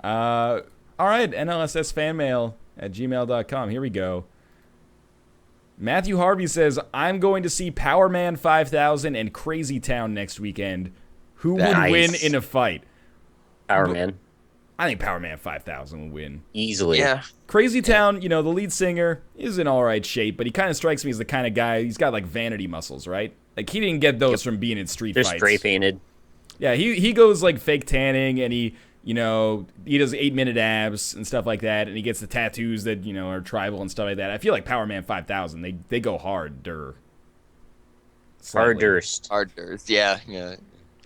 All right, NLSSfanmail@gmail.com. Here we go. Matthew Harvey says, I'm going to see Power Man 5000 and Crazy Town next weekend. Who would Nice. win in a fight? Power Man. I think Power Man 5000 would win. Easily. Yeah. Crazy Town, the lead singer is in all right shape, but he kind of strikes me as the kind of guy, he's got like vanity muscles, right? Like he didn't get those from being in street They're fights. spray painted. Yeah, he goes like fake tanning, and he does 8-minute abs and stuff like that, and he gets the tattoos that, are tribal and stuff like that. I feel like Power Man 5000, they go harder. Slightly. Hardurst. Harders. Yeah.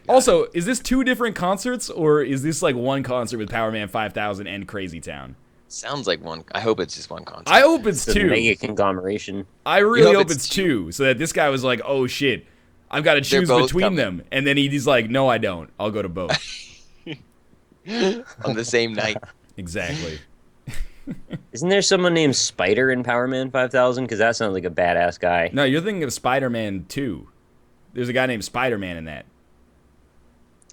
Also, is this 2 different concerts, or is this like one concert with Power Man 5000 and Crazy Town? Sounds like one. I hope it's just one concert. I hope it's The 2. mega conglomeration. I really hope hope it's it's 2, so that this guy was like, oh shit, I've got to choose both between coming. them. And then he's like, no, I don't. I'll go to both. On the same night. Exactly. Isn't there someone named Spider in Power Man 5000? Because that sounds like a badass guy. No, you're thinking of Spider-Man 2. There's a guy named Spider-Man in that.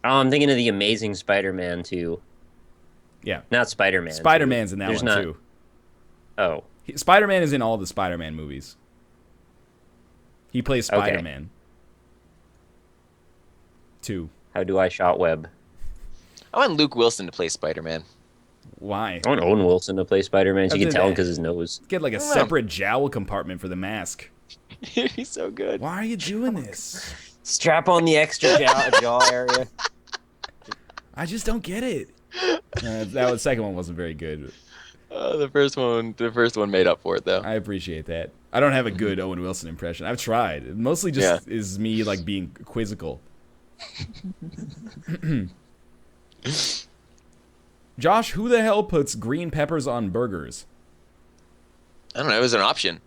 Oh, I'm thinking of the Amazing Spider-Man 2. Yeah. Not Spider-Man. Spider-Man's in that There's one, not... too. Oh. Spider-Man is in all the Spider-Man movies. He plays Okay. Spider-Man. 2. How do I shot web? I want Luke Wilson to play Spider-Man. Why? I want Owen Wilson to play Spider-Man, so you can Other tell him than- because his nose. Get like a I don't know. separate jowl compartment for the mask. He's so good. Why are you doing this? Strap on the extra jaw area. I just don't get it. That second one wasn't very good. The first one made up for it though. I appreciate that. I don't have a good Owen Wilson impression. I've tried. It mostly just is me like being quizzical. Josh, who the hell puts green peppers on burgers? I don't know. It was an option.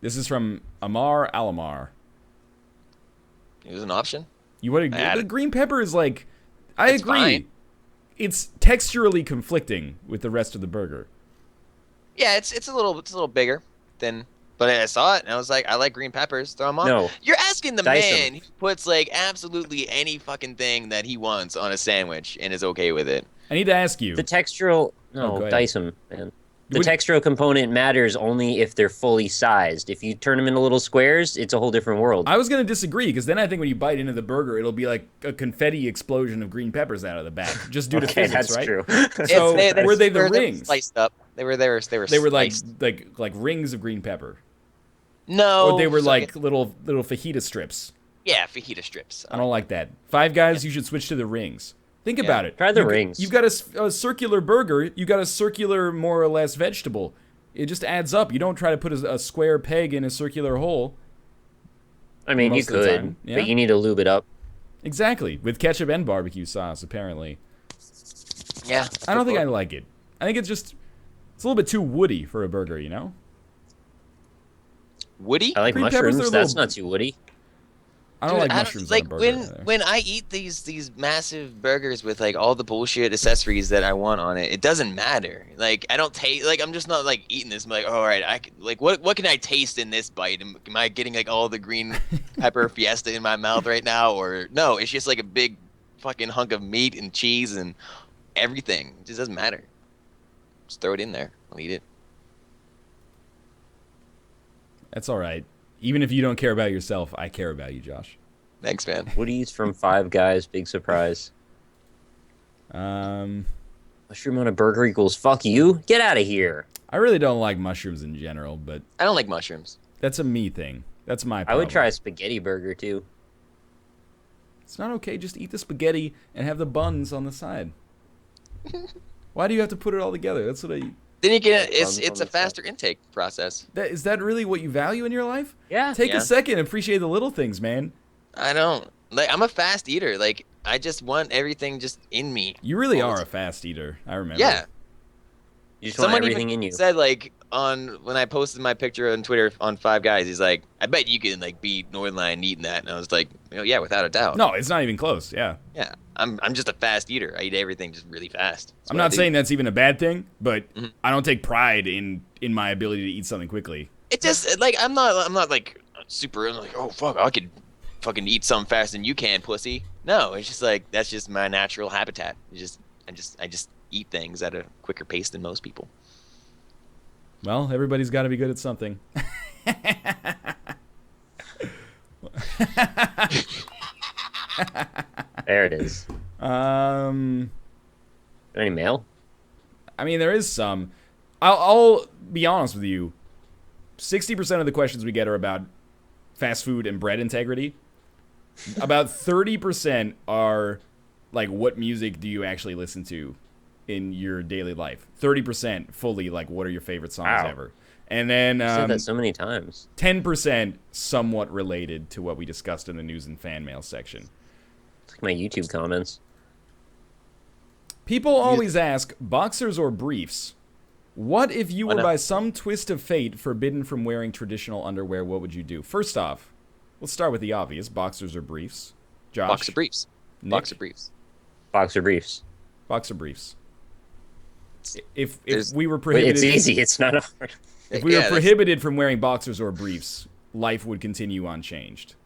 This is from Amar Alamar. It was an option. You want to add the it. green pepper is like I It's agree. fine. It's texturally conflicting with the rest of the burger. Yeah, it's a little bigger than. But I saw it and I was like, I like green peppers. Throw them on. No. You're asking the Dice 'em. man who puts like absolutely any fucking thing that he wants on a sandwich and is okay with it. I need to ask you. The textural... go No, ahead. dice them, man. The Would- textural component matters only if they're fully sized. If you turn them into little squares, it's a whole different world. I was going to disagree because then I think when you bite into the burger, it'll be like a confetti explosion of green peppers out of the back, just due to Okay, physics, that's right? true. So were they the were rings? sliced up? They were They were like sliced. rings of green pepper, No. or they were so like little fajita strips. yeah, fajita strips. I don't like that. Five Guys, you should switch to the rings. Think Yeah. about it. Try the You- rings. You've got a circular burger. You got a circular, more or less, vegetable. It just adds up. You don't try to put a square peg in a circular hole. I mean, you most of the could, time, yeah. but you need to lube it up. Exactly, with ketchup and barbecue sauce, apparently. Yeah. I don't think I like it. I think it's a little bit too woody for a burger, you know? Woody. I like Green peppers are mushrooms. a That's little- not too woody. I don't Dude, like mushrooms like on a burger. either. when I eat these massive burgers with like all the bullshit accessories that I want on it, it doesn't matter. Like I don't taste like I'm just not like eating this. I'm like, all right, I can, like what can I taste in this bite? Am I getting like all the green pepper fiesta in my mouth right now, or no? It's just like a big fucking hunk of meat and cheese and everything. It just doesn't matter. Just throw it in there. I'll eat it. That's all right. Even if you don't care about yourself, I care about you, Josh. Thanks, man. Woody's from Five Guys. Big surprise. Um, Mushroom on a burger equals fuck you. Get out of here. I really don't like mushrooms in general, but I don't like mushrooms. that's a me thing. That's my I problem. would try a spaghetti burger too. It's not okay. Just eat the spaghetti and have the buns on the side. Why do you have to put it all together? That's what I... Then you get Buns it's on a the faster intake process. Is that really what you value in your life? Yeah. Take Yeah. a second and appreciate the little things, man. I don't like. I'm a fast eater. Like I just want everything just in me. You really All are the a fast eater. I remember. Yeah. You just want Someone everything even in you. said like when I posted my picture on Twitter on Five Guys, he's like, I bet you can like beat Northernlion eating that, and I was like, yeah, without a doubt. No, it's not even close. Yeah. Yeah, I'm just a fast eater. I eat everything just really fast. That's I'm what I not do. saying that's even a bad thing, but Mhm. I don't take pride in my ability to eat something quickly. It just like I'm not like super. I'm like, oh fuck, I could fucking eat something faster than you can, pussy. No, it's just like that's just my natural habitat. I just eat things at a quicker pace than most people. Well, everybody's got to be good at something. There it is. Um, Any mail? I mean, there is some. I'll be honest with you. 60% of the questions we get are about fast food and bread integrity. About 30% are like, what music do you actually listen to in your daily life? 30% fully like, what are your favorite songs Wow. ever? And then You said that so many times. 10% somewhat related to what we discussed in the news and fan mail section. It's like my YouTube comments. People always ask, boxers or briefs? What if you were not? by some twist of fate forbidden from wearing traditional underwear? What would you do? First off, let's start with the obvious, boxers or briefs. Josh? Boxer briefs. Nick? Boxer briefs. Boxer briefs. Boxer briefs. If There's- we were Wait, prohibited, it's easy. It's not hard. if we Yeah, were that's- prohibited from wearing boxers or briefs, life would continue unchanged.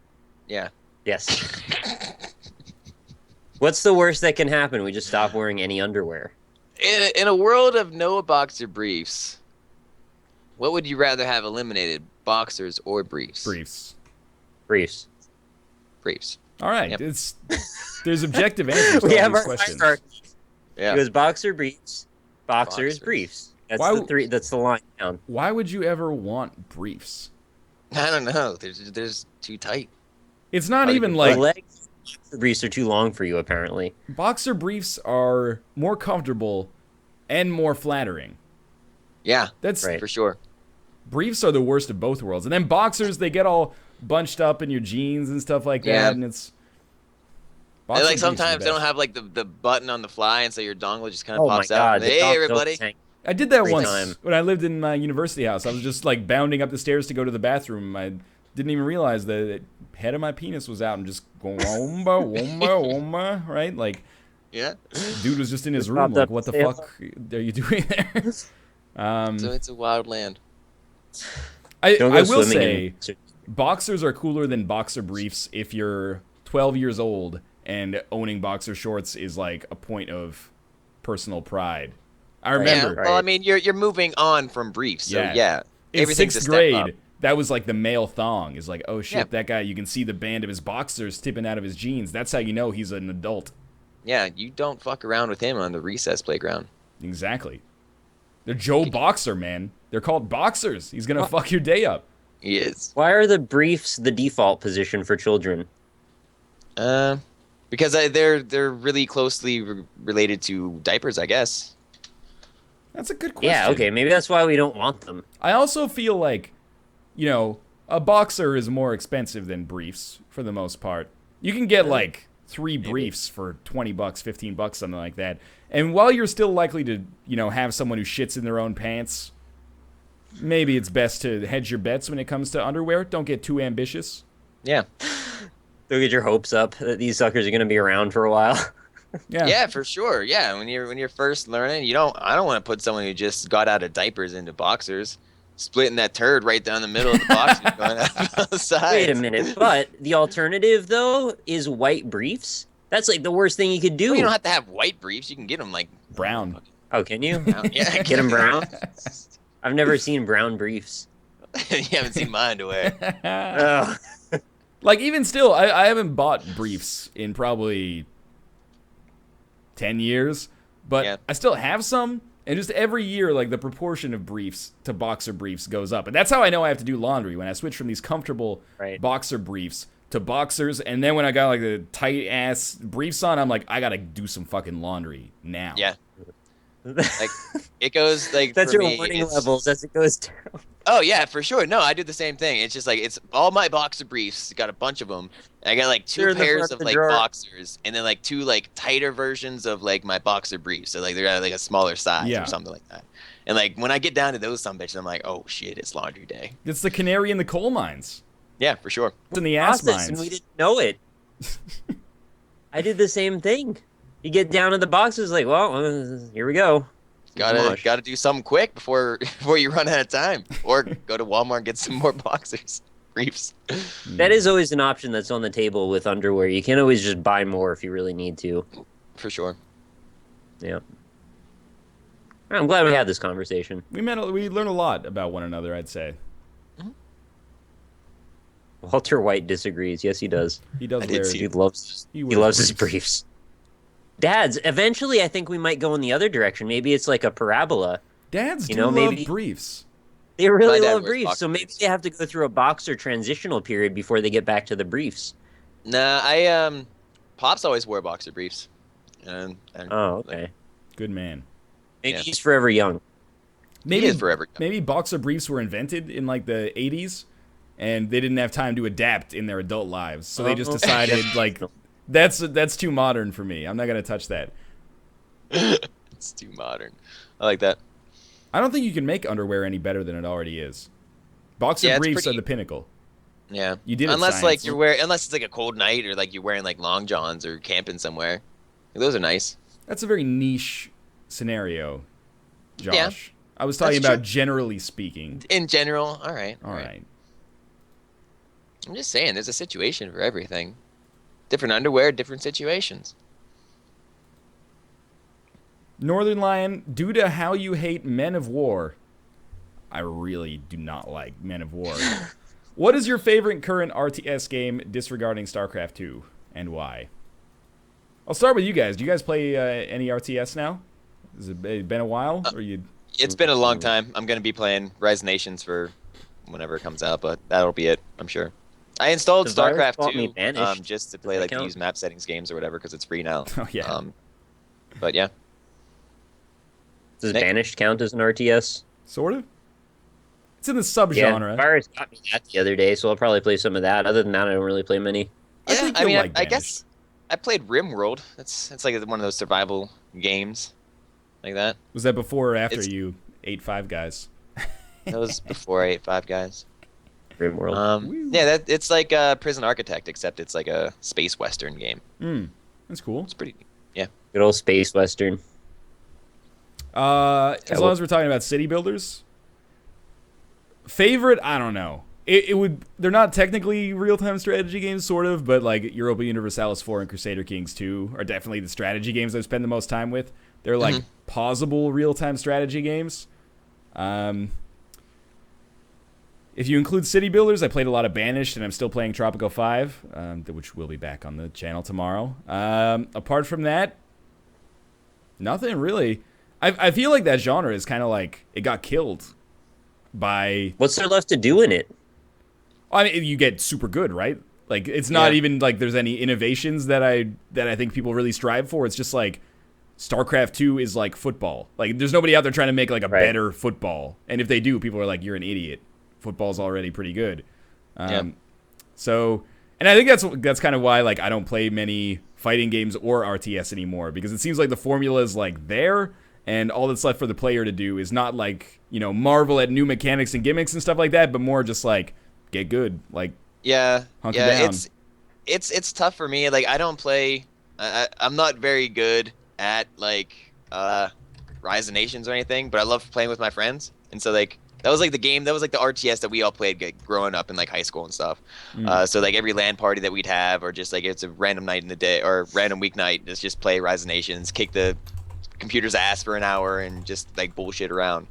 Yeah. Yes. What's the worst that can happen? We just stop wearing any underwear. In a world of no boxer briefs, what would you rather have eliminated, boxers or briefs? Briefs. Briefs. Briefs. All right. Yep. There's objective answers to We all have these our questions. hierarchy. Yeah. It goes boxer briefs, boxers Boxers. briefs. That's Why the w- three. That's the line down. Why would you ever want briefs? I don't know. There's too tight. It's not Oh, even you- like The legs, boxer briefs are too long for you apparently. boxer briefs are more comfortable and more flattering. Yeah, That's Right. for sure. briefs are the worst of both worlds. And then boxers, they get all bunched up in your jeans and stuff like that, Yeah. and it's And boxer like briefs are the sometimes they don't best. have like the button on the fly, and so your dongle just kind of Oh my pops god! out. the Hey dog everybody. tank. I did that Every once time. when I lived in my university house. I was just like bounding up the stairs to go to the bathroom. I didn't even realize the head of my penis was out and just going womba womba womba, right? Like Yeah. dude was just in his Just room popped like, up what the the fuck are you doing there? So it's a wild land. Don't I go will swimming say in. boxers are cooler than boxer briefs if you're 12 years old and owning boxer shorts is like a point of personal pride. I remember Yeah. Well, I mean, you're moving on from briefs, so yeah. in Everything's sixth a step up. grade, that was like the male thong. Is like, oh shit, Yeah. that guy, you can see the band of his boxers tipping out of his jeans. That's how you know he's an adult. Yeah, you don't fuck around with him on the recess playground. Exactly. They're Joe Boxer, man. They're called boxers. He's gonna fuck your day up. He is. Why are the briefs the default position for children? Because they're really closely related to diapers, I guess. That's a good question. Yeah, okay, maybe that's why we don't want them. I also feel like, you know, a boxer is more expensive than briefs for the most part. You can get like 3 briefs for $20, $15, something like that. And while you're still likely to, you know, have someone who shits in their own pants, maybe it's best to hedge your bets when it comes to underwear. Don't get too ambitious. Yeah. Don't get your hopes up that these suckers are going to be around for a while. Yeah, for sure. Yeah, when you're first learning, I don't want to put someone who just got out of diapers into boxers, splitting that turd right down the middle of the boxers going out the side. Wait a minute, but the alternative, though, is white briefs? That's like the worst thing you could do. Well, you don't have to have white briefs. You can get them like Brown. Oh, can you? Yeah, Get them brown? I've never seen brown briefs. You haven't seen my underwear. Oh. Like, even still, I haven't bought briefs in probably 10 years, but Yeah. I still have some, and just every year, like, the proportion of briefs to boxer briefs goes up. And that's how I know I have to do laundry, when I switch from these comfortable Right. boxer briefs to boxers, and then when I got, like, the tight-ass briefs on, I'm like, I gotta do some fucking laundry now. Yeah. Like it goes like That's for your me, warning it's- levels as it goes down. Oh yeah, for sure. No, I do the same thing. It's just like it's all my boxer briefs. Got a bunch of them. And I got like They're 2 in the pairs front of of the like drawer. boxers, and then like 2 like tighter versions of like my boxer briefs. So like they're at like a smaller size Yeah. or something like that. And like when I get down to those some bitches, I'm like, oh shit, it's laundry day. It's the canary in the coal mines. Yeah, for sure. It's in the ass Process, and mines. we didn't know it. I did the same thing. You get down to the boxes, like, well, here we go. Gosh. Gotta do something quick before you run out of time, or go to Walmart and get some more boxers briefs. That is always an option that's on the table with underwear. You can't always just buy more if you really need to. For sure. Yeah. I'm glad we had this conversation. We learned a lot about one another, I'd say. Walter White disagrees. Yes, he does. He does I did wear see He loves He he wears loves his briefs. briefs. Dads, eventually I think we might go in the other direction. Maybe it's like a parabola. Dads You do know, love maybe- briefs. They really My dad love wears briefs, boxer so maybe briefs. they have to go through a boxer transitional period before they get back to the briefs. Nah, I Pops always wore boxer briefs. And Oh, okay. Good man. Maybe Yeah. he's forever young. he is forever. Maybe boxer briefs were invented in like the 80s and they didn't have time to adapt in their adult lives. So they just Oh. decided like that's too modern for me. I'm not going to touch that. It's too modern. I like that. I don't think you can make underwear any better than it already is. Boxer Yeah, it's briefs pretty- are the pinnacle. Yeah. You did it, unless like science. unless it's like a cold night or like you're wearing like long johns or camping somewhere. Those are nice. That's a very niche scenario, Josh. Yeah. I was talking That's about true. generally speaking. In general, all right. All right. I'm just saying, there's a situation for everything. Different underwear, different situations. Northernlion, due to how you hate Men of War, I really do not like Men of War. What is your favorite current RTS game, disregarding StarCraft 2, and why? I'll start with you guys. Do you guys play any RTS now? Has it been a while? Or you? It's been a long time. I'm going to be playing Rise Nations for whenever it comes out, but that'll be it, I'm sure. I installed The virus StarCraft bought me 2 Banished. just to Does play that like the count? use map settings games or whatever because it's free now. Oh, yeah. But yeah. Does Nick? Banished count as an RTS? Sort of? It's in the Yeah, subgenre. Virus got me that the other day, so I'll probably play some of that. Other than that, I don't really play many. I Yeah, think I you'll mean, like I Banished. guess I played RimWorld. It's like one of those survival games like that. Was that before or after It's- you ate Five Guys? That was before I ate Five Guys. RimWorld. Yeah, it's like Prison Architect, except it's like a space western game. That's cool. It's pretty. Yeah. Good old space western. As long as we're talking about city builders, favorite, I don't know. It would. They're not technically real-time strategy games, sort of, but like Europa Universalis 4 and Crusader Kings 2 are definitely the strategy games I spend the most time with. They're like pausable real-time strategy games. If you include city builders, I played a lot of Banished, and I'm still playing Tropico 5, which will be back on the channel tomorrow. Apart from that, nothing really. I feel like that genre is kind of like it got killed by. What's there left to do in it? I mean, you get super good, right? Like it's not Yeah. even like there's any innovations that I think people really strive for. It's just like StarCraft 2 is like football. Like there's nobody out there trying to make like a better football. And if they do, people are like, you're an idiot. Football's already pretty good. So, and I think that's kind of why like I don't play many fighting games or RTS anymore, because it seems like the formula is like there, and all that's left for the player to do is not like, you know, marvel at new mechanics and gimmicks and stuff like that, but more just like get good. Like hunker down. It's tough for me. Like I don't play. I'm not very good at like Rise of Nations or anything, but I love playing with my friends, and so like. That was like the game. That was like the RTS that we all played growing up in like high school and stuff. So like every LAN party that we'd have, or just like it's a random night in the day or random weeknight, let's just play Rise of Nations, kick the computer's ass for an hour, and just like bullshit around.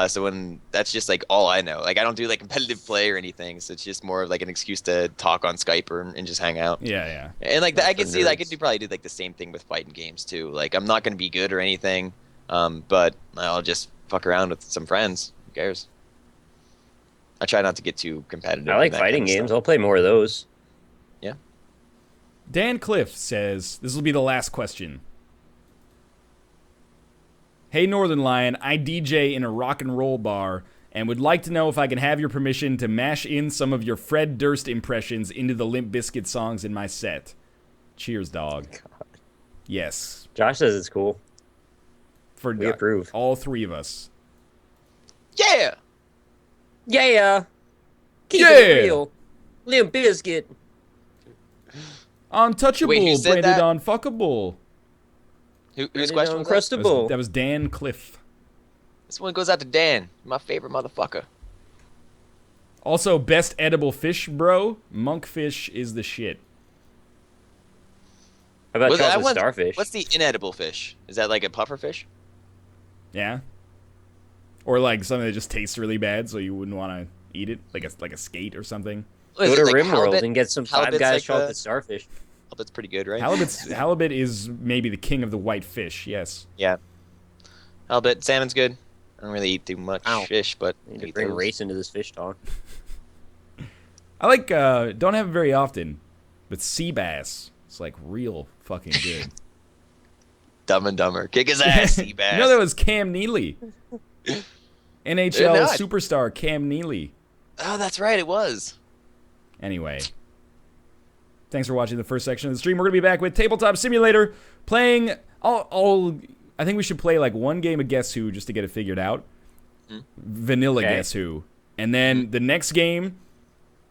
So when that's just like all I know. Like I don't do like competitive play or anything. So it's just more of like an excuse to talk on Skype and just hang out. Yeah. And like I can see, nerds. like I could probably do like the same thing with fighting games too. Like I'm not gonna be good or anything, but I'll just fuck around with some friends. Who cares? I try not to get too competitive. I like in that fighting kind of games. stuff. I'll play more of those. Yeah. Dan Cliff says, this will be the last question. Hey, Northernlion, I DJ in a rock and roll bar and would like to know if I can have your permission to mash in some of your Fred Durst impressions into the Limp Bizkit songs in my set. Cheers, dog. God. Yes. Josh says it's cool. We approve. All three of us. Yeah. Yeah. Keep Yeah. it real. Limp Bizkit. Untouchable, Wait, who said branded that? unfuckable. Whose question was that? Uncrustable. That was Dan Cliff. This one goes out to Dan, my favorite motherfucker. Also, best edible fish, bro. Monkfish is the shit. How about Well, that chocolate one's- starfish? What's the inedible fish? Is that like a puffer fish? Yeah. Or like something that just tastes really bad, so you wouldn't want to eat it, like a skate or something. What is Go to it, like RimWorld halibut? and get some Five Halibut's Guys like chocolate the- starfish. Halibut's pretty good, right? Halibut is maybe the king of the white fish. Yes. Yeah. Halibut, salmon's good. I don't really eat too much Ow. fish, but I need I to eat bring those. race into this fish talk. I like don't have it very often, but sea bass. It's like real fucking good. Dumb and Dumber. Kick his ass, sea bass. You know that was Cam Neely. NHL No, superstar Cam Neely. Oh, that's right, it was. Anyway. Thanks for watching the first section of the stream. We're going to be back with Tabletop Simulator, playing I think we should play like one game of Guess Who just to get it figured out. Vanilla Okay. Guess Who. And then the next game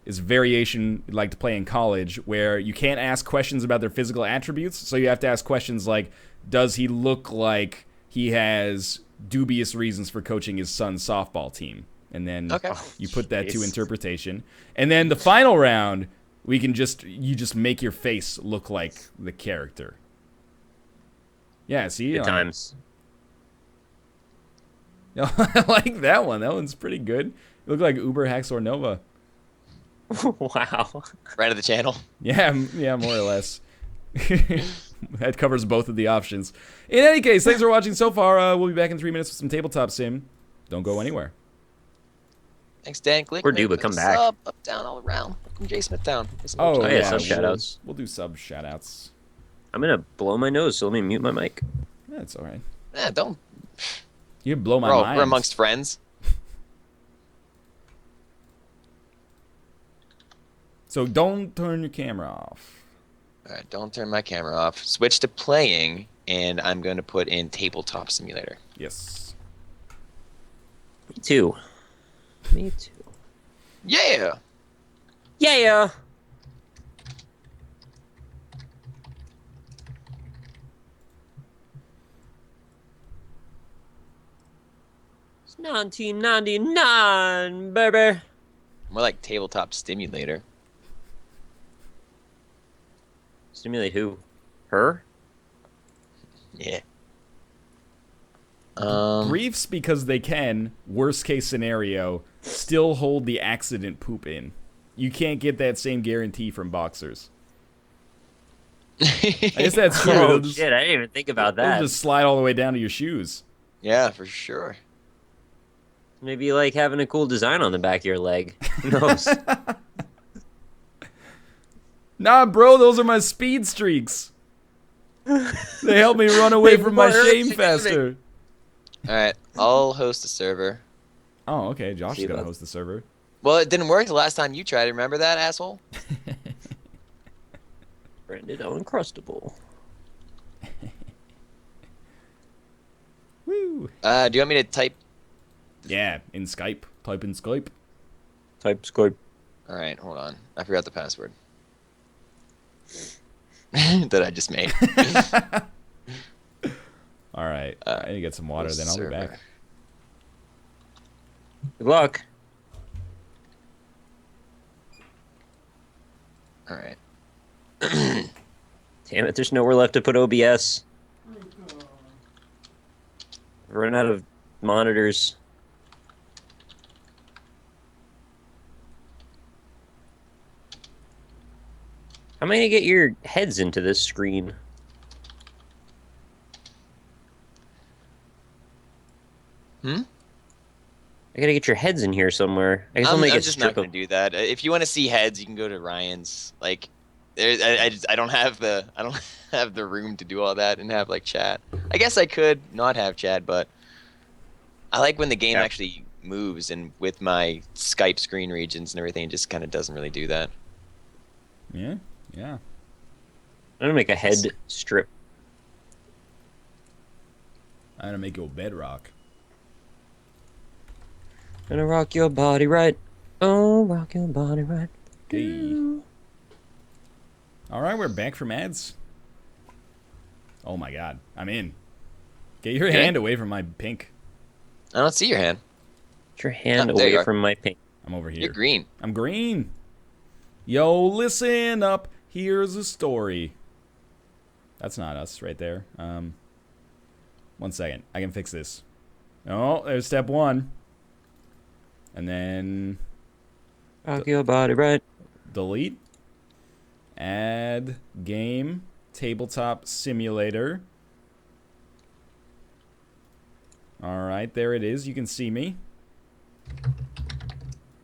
is a variation you'd like to play in college, where you can't ask questions about their physical attributes, so you have to ask questions like, does he look like he has dubious reasons for coaching his son's softball team? And then Okay. you put that to Jeez. interpretation. And then the final round, you just make your face look like the character. Yeah, see? Good times. I like that one. That one's pretty good. You look like Uber Haxor Nova. Wow. Right of the channel. Yeah, more or less. That covers both of the options. In any case, thanks for watching so far. We'll be back in 3 minutes with some tabletop sim. Don't go anywhere. Thanks, Dan. Click. We're due, but come back. Up, down, all around. Welcome, Jay Smith down. Oh, yeah, yeah, sub shoutouts. We'll do sub shoutouts. I'm gonna blow my nose, so let me mute my mic. That's all right. Yeah, don't. You blow my mind. We're amongst friends. So don't turn your camera off. All right, don't turn my camera off. Switch to playing, and I'm going to put in Tabletop Simulator. Yes. Me too. Me too. Yeah! Yeah. It's 1999, baby. More like Tabletop Stimulator. Stimulate who? Her? Yeah. Briefs because they can, worst case scenario, still hold the accident poop in. You can't get that same guarantee from boxers. I guess that's true. Oh, They'll just, shit, I didn't even think about they'll that. just slide all the way down to your shoes. Yeah, for sure. Maybe like having a cool design on the back of your leg. Who knows? Nah, bro, those are my speed streaks. They help me run away from my shame faster. All right, I'll host a server. Oh, okay. Josh See is going to that. host the server. Well, it didn't work the last time you tried. Remember that, asshole? Branded Uncrustable. Woo. Do you want me to type? Yeah, in Skype. Type in Skype. Type Skype. All right, hold on. I forgot the password that I just made. All right. I need to get some water, then I'll be server. back. Good luck. All right. Damn it, there's nowhere left to put OBS. Run out of monitors. How am I gonna get your heads into this screen? Hmm? I gotta get your heads in here somewhere. I guess I'll make I'm a just not strip going of... to do that. If you want to see heads, you can go to Ryan's. Like, I don't have the room to do all that and have like chat. I guess I could not have chat, but I like when the game actually moves, and with my Skype screen regions and everything, it just kind of doesn't really do that. Yeah? Yeah. I'm gonna make a head strip. I'm going to make you a bedrock. Gonna rock your body right. Oh, rock your body right. Hey. All right, we're back from ads. Oh my god, I'm in. Get your Okay. hand away from my pink. I don't see your hand. Get your hand Oh, there you away are. from my pink. I'm over here. You're green. I'm green. Yo, listen up. Here's a story. That's not us right there. 1 second. I can fix this. Oh, there's step 1. And then Rock your body right. delete. Add game. Tabletop Simulator. Alright, there it is. You can see me.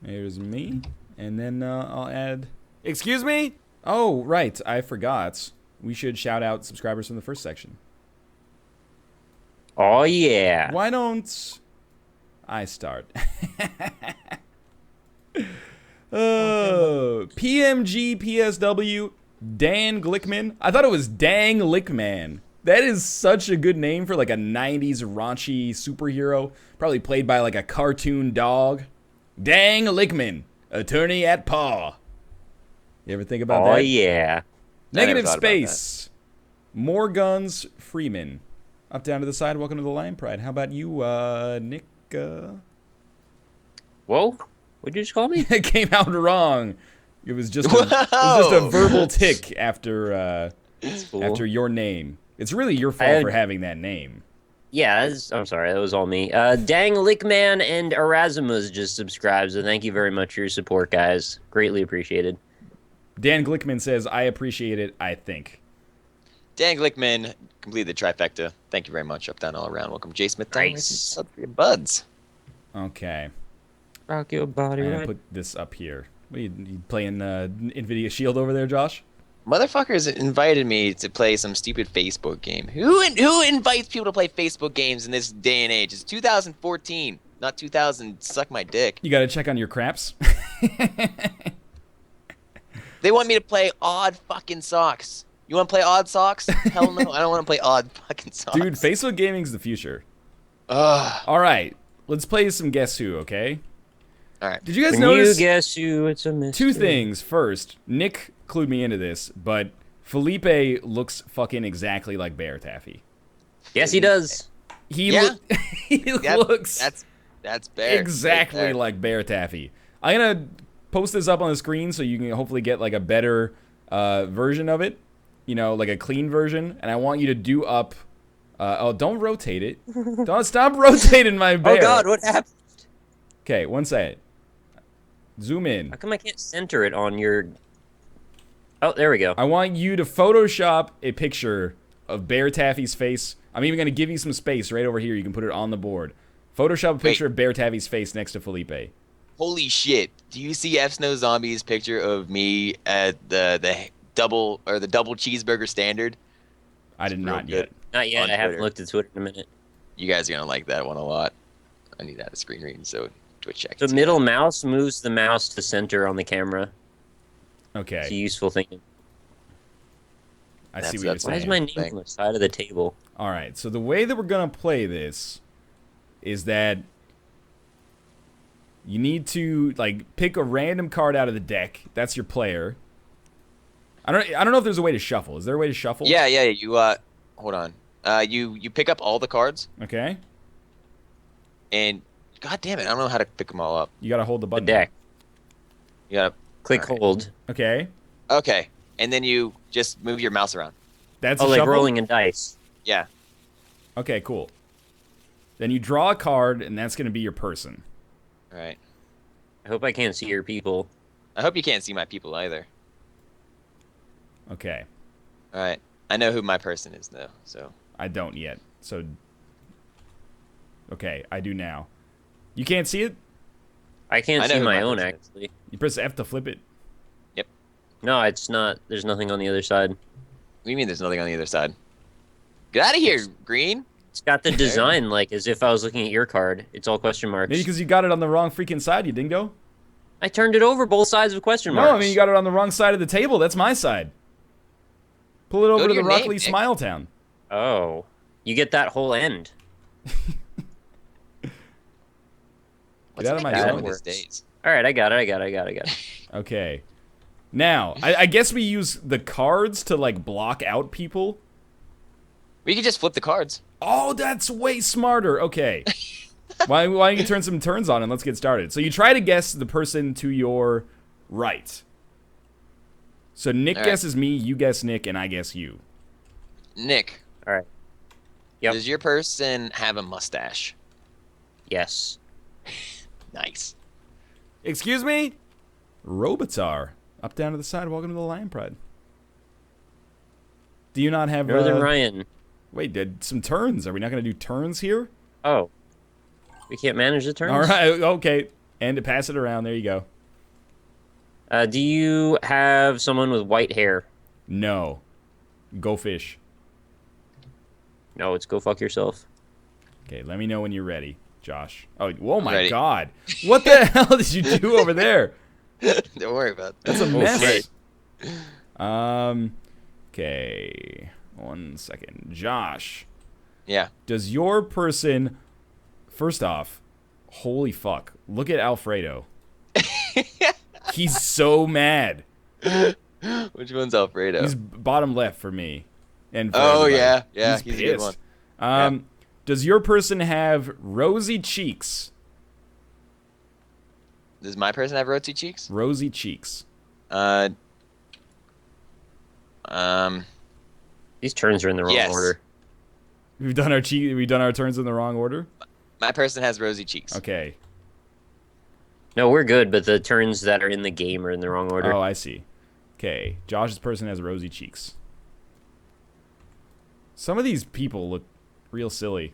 There's me. And then I'll add... Excuse me? Oh, right. I forgot. We should shout out subscribers from the first section. Oh yeah. Why don't I start? PMG PSW Dan Glickman. I thought it was Dang Lickman. That is such a good name for like a 90s raunchy superhero. Probably played by like a cartoon dog. Dang Lickman, attorney at Paw. You ever think about Oh that? yeah. Negative thought about space. More guns, Freeman. Up, down to the side. Welcome to the Lion Pride. How about you, Nick? Whoa. What'd you just call me? It came out wrong. It was just a Whoa! verbal tick after That's cool. after your name. It's really your fault for having that name. Yeah, I'm sorry, that was all me. Dang Lickman and Erasmus just subscribed, so thank you very much for your support, guys. Greatly appreciated. Dan Glickman says, I appreciate it, I think. Dan Glickman completed the trifecta. Thank you very much. Up, down, all around. Welcome, Jay Smith. Nice. Up for your buds. Okay. Rock your body I'm right. gonna put this up here. What are you playing NVIDIA Shield over there, Josh? Motherfuckers invited me to play some stupid Facebook game. Who invites people to play Facebook games in this day and age? It's 2014, not 2000. Suck my dick. You gotta check on your craps. They want me to play Odd Fucking Socks. You want to play Odd Socks? Hell no, I don't want to play Odd Fucking Socks. Dude, Facebook gaming's the future. Ugh. All right, let's play some Guess Who, okay? All right. Did you guys When notice you guess who, it's a mystery. two things? First, Nick clued me into this, but Felipe looks fucking exactly like Bear Taffy. Yes, he does. He Yep, looks that's Bear. exactly Bear. like Bear Taffy. I'm gonna post this up on the screen so you can hopefully get like a better version of it, you know, like a clean version. And I want you to do up. Oh, don't rotate it. Don't stop rotating my bear. Oh God, what happened? Okay, one second. Zoom in. How come I can't center it on your... Oh, there we go. I want you to Photoshop a picture of Bear Taffy's face. I'm even going to give you some space right over here. You can put it on the board. Photoshop a picture of Bear Taffy's face next to Felipe. Holy shit! Do you see F Snow Zombie's picture of me at the double cheeseburger standard? I did not Real yet. good. Not yet. On I haven't Twitter. looked at Twitter in a minute. You guys are gonna like that one a lot. I need that as screen reading, so Twitch check. The middle mouse moves the mouse to center on the camera. It's a Okay, useful thing. I see what that's- you're Why is saying. my name on the side of the table? All right, so the way that we're going to play this is that you need to like pick a random card out of the deck. That's your player. I don't know if there's a way to shuffle. Is there a way to shuffle? Yeah. You hold on. You pick up all the cards, Okay. and god damn it, I don't know how to pick them all up. You got to hold the The button. deck. You gotta Click Alright. hold. Okay. okay, and then you just move your mouse around. That's Oh, a like shuffle? rolling in dice. Yeah. Okay, cool. Then you draw a card, and that's going to be your person. All right. I hope I can't see your people. I hope you can't see my people either. Okay. All right. I know who my person is though. So I don't yet. So. Okay, I do now. You can't see it? I can't I know see who my my own, person is. actually. You press F to flip it. No, it's not. There's nothing on the other side. what do you mean? There's nothing on the other side? Get out of here, Green. It's got the design like as if I was looking at your card. It's all question marks. Maybe because you got it on the wrong freaking side, you dingo. I turned it over both sides with question marks. No, I mean you got it on the wrong side of the table. That's my side. Pull it over to to the your Rock name, Lee Nick. Smile Town. Oh. You get that whole end. What's out of Nick my doing zone. with his Works. days? Alright, I got it. Okay. Now, I guess we use the cards to like block out people. We could just flip the cards. Oh, that's way smarter. Okay. why don't you turn some turns on and let's get started. So you try to guess the person to your right. So Nick All right. guesses me, you guess Nick, and I guess you. Nick, Alright. Yep. does your person have a mustache? Yes. Nice. Excuse me? Robotar. Up, down to the side. Welcome to the Lion Pride. Do you not have... Northern Ryan. Wait, did some turns. Are we not going to do turns here? Oh. We can't manage the turns? All right, okay. And to pass it around. There you go. Do you have someone with white hair? No. Go fish. No, it's go fuck yourself. Okay, let me know when you're ready, Josh. Oh my Ready. God. What the hell did you do over there? Don't worry about that. That's a mess. shit. Okay. 1 second. Josh, Yeah. does your person... First off, holy fuck. Look at Alfredo. He's so mad. Which one's Alfredo? He's bottom left for me. And for Oh, everybody. yeah. He's a good pissed. one. Does your person have rosy cheeks? Does my person have rosy cheeks? Rosy cheeks. These turns are in the wrong Yes. order. We've done our turns in the wrong order. My person has rosy cheeks. Okay. No, we're good, but the turns that are in the game are in the wrong order. Oh, I see. Okay. Josh's person has rosy cheeks. Some of these people look real silly.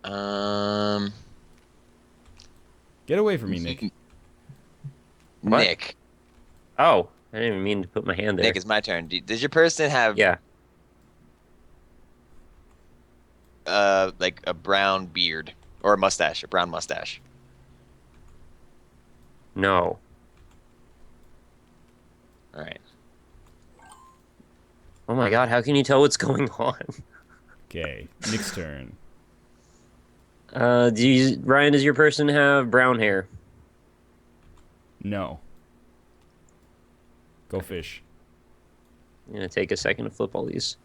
Um. Get away from me, Nick. What? Nick. Oh, I didn't even mean to put my hand there. Nick, it's my turn. Does your person have Yeah. like a brown beard or a mustache, a brown mustache? No. All right. Oh my god, how can you tell what's going on? Okay. Nick's turn. Ryan, does your person have brown hair? No. Go fish. I'm gonna take a second to flip all these.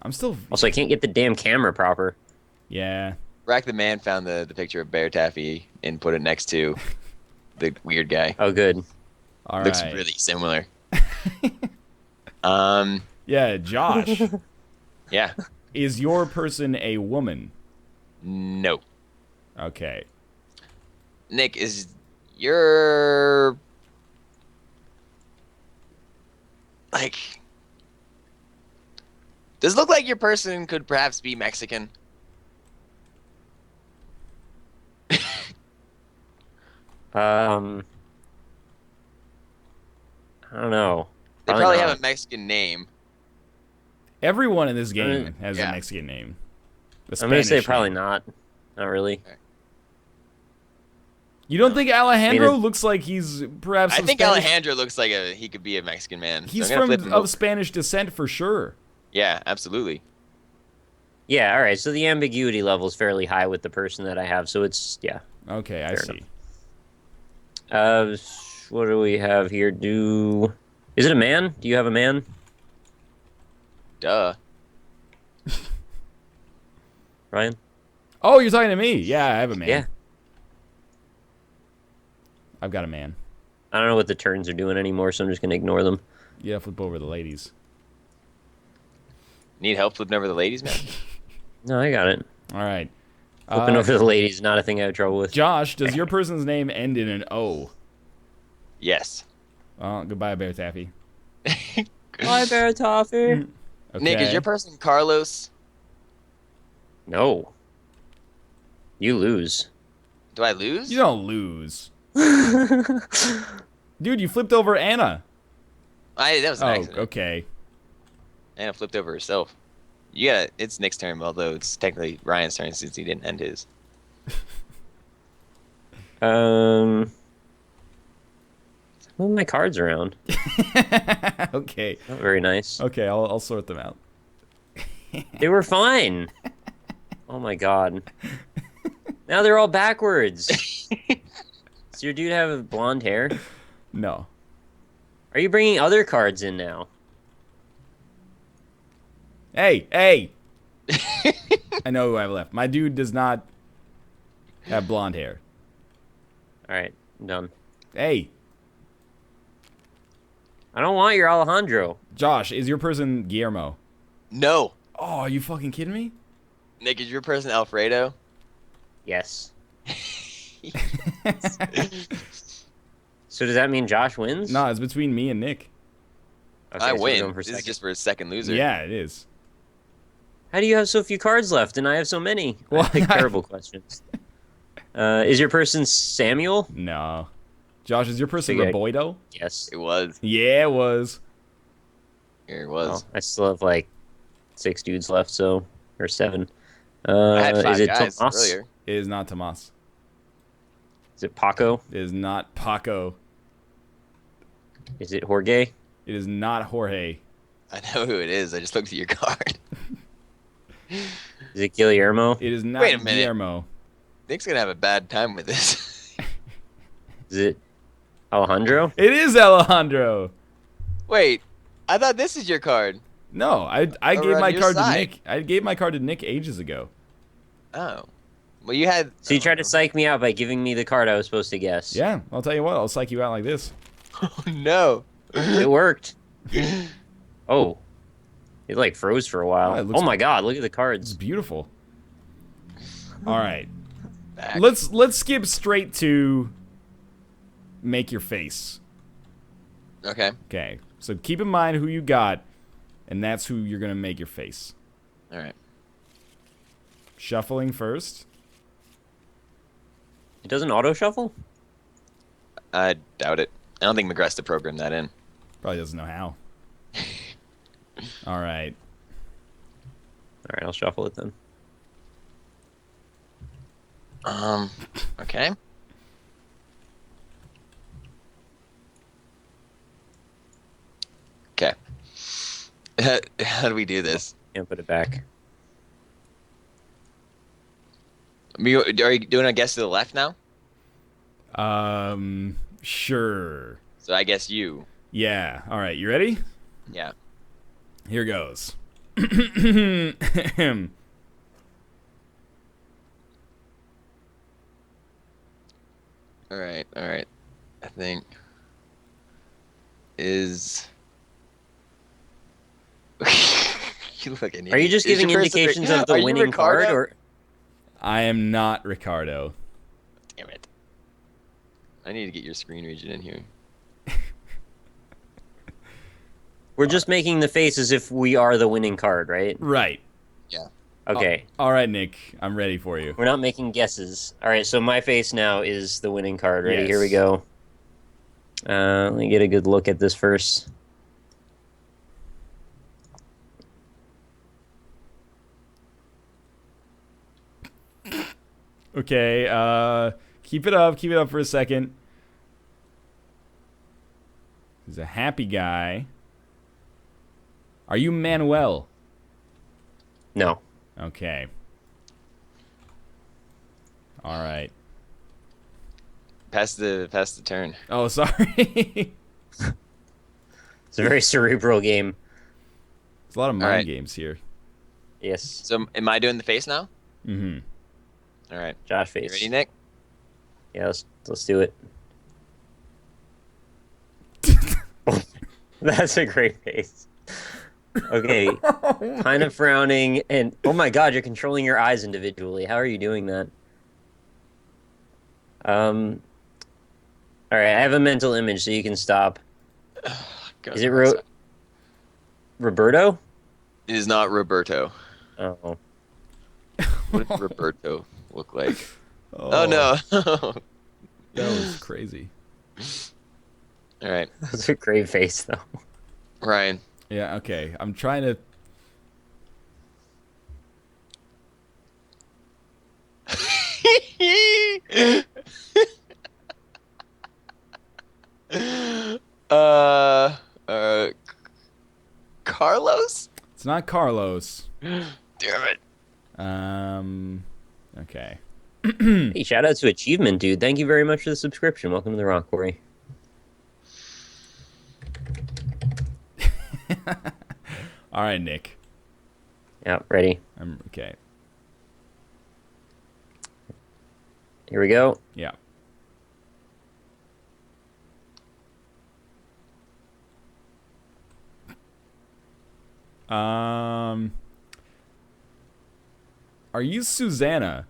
I'm still... Also, I can't get the damn camera proper. Yeah. Rack the man found the picture of Bear Taffy and put it next to the weird guy. Oh, good. All Looks right. really similar. Yeah, Josh. Yeah. Is your person a woman? No. Okay. Nick, is your like does it look like your person could perhaps be Mexican? I don't know. They probably not. have a Mexican name. Everyone in this game has yeah. a Mexican name. A I'm gonna say Spanish probably name. not. Not really. You don't think Alejandro I mean, looks like he's perhaps I some think Spanish... Alejandro looks like he could be a Mexican man. He's so I'm gonna flip from him of over. Spanish descent for sure. Yeah, absolutely. Yeah, all right. So the ambiguity level is fairly high with the person that I have. So it's, yeah. Okay, I Fair see. What do we have here? Is it a man? Do you have a man? Duh. Ryan? Oh, you're talking to me? Yeah, I have a man. Yeah. I've got a man. I don't know what the turns are doing anymore, so I'm just gonna ignore them. Yeah, flip over the ladies. Need help flipping over the ladies, man? No, I got it. All right. Flipping over the ladies, not a thing I have trouble with. Josh, does your person's name end in an O? Yes. Oh, goodbye, Bear Taffy. Hi, Bear Toffee. Okay. Nick, is your person Carlos? No. You lose. Do I lose? You don't lose. Dude, you flipped over Anna. That was an Oh, accident. okay. Anna flipped over herself. It's Nick's turn, although it's technically Ryan's turn since he didn't end his. Move my cards around. Okay. Not very nice. Okay, I'll sort them out. They were fine. Oh my god. Now they're all backwards. Does your dude have blonde hair? No. Are you bringing other cards in now? Hey, hey! I know who I have left. My dude does not have blonde hair. Alright, I'm done. Hey, I don't want your Alejandro. Josh, is your person Guillermo? No. Oh, are you fucking kidding me? Nick, is your person Alfredo? Yes. So does that mean Josh wins? No, it's between me and Nick. Okay, I so we're win. going for This is second. just for a second loser. Yeah, it is. How do you have so few cards left and I have so many? Well, I pick terrible questions. Is your person Samuel? No. Josh, is your person So, yeah. Reboido? Yes. It was. Yeah, it was. Here it Well, was. I still have like 6 dudes left, so or 7. I had 5 is it guys Tomas? earlier. It is not Tomas. Is it Paco? It is not Paco. Is it Jorge? It is not Jorge. I know who it is. I just looked at your card. Is it Guillermo? It is not Wait a minute. Guillermo. Nick's gonna have a bad time with this. Is it Alejandro? It is Alejandro. Wait, I thought this is your card. No, I gave on my your card to side. Nick. I gave my card to Nick ages ago. Oh. Well, you had. So you tried to psych me out by giving me the card I was supposed to guess. Yeah, I'll tell you what. I'll psych you out like this. Oh, no. It worked. Oh. It like froze for a while. Oh, it looks- Oh my god, look at the It's cards. beautiful. All right. Back. Let's skip straight to make your face. Okay. Okay. So keep in mind who you got, and that's who you're gonna make your face. All right. Shuffling first. It doesn't auto shuffle? I doubt it. I don't think Magresta programmed that in. Probably doesn't know how. All right. Alright, I'll shuffle it then. Okay. Okay. How do we do this? Can't put it back. Are you doing a guess to the left now? Sure. So I guess you. Yeah. All right. You ready? Yeah. Here goes. All right. All right. I think is. You look at Are you just Is giving your person- indications of Are the you winning card, Ricardo? or I am not Ricardo. Damn it! I need to get your screen region in here. we're just making the face as if we are the winning card, right? Right. Yeah. Okay. All right, Nick. I'm ready for you. We're not making guesses. Alright, so my face now is the winning card. Ready? Yes. Here we go. Let me get a good look at this first. Okay. Keep it up. Keep it up for a second. He's a happy guy. Are you Manuel? No. Okay. All right. Pass the turn. Oh, sorry. It's a very cerebral game. There's a lot of mind right. games here. Yes. So am I doing the face now? Mm-hmm. All right. Josh You face. ready, Nick? Yeah, let's do it. That's a great face. Okay. Kind of frowning and oh my god, you're controlling your eyes individually. How are you doing that? All right, I have a mental image so you can stop. Is it Roberto? It is not Roberto. Oh. What did Roberto look like? Oh, Oh no. That was crazy. All right, That's a great face though. Ryan. Yeah, okay. I'm trying to... uh, Carlos? It's not Carlos. Damn it. Okay. Hey, shout out to Achievement Dude. Thank you very much for the subscription. Welcome to the Rock Quarry. All right, Nick. Yeah, ready. I'm okay. Here we go. Yeah. Are you Susanna?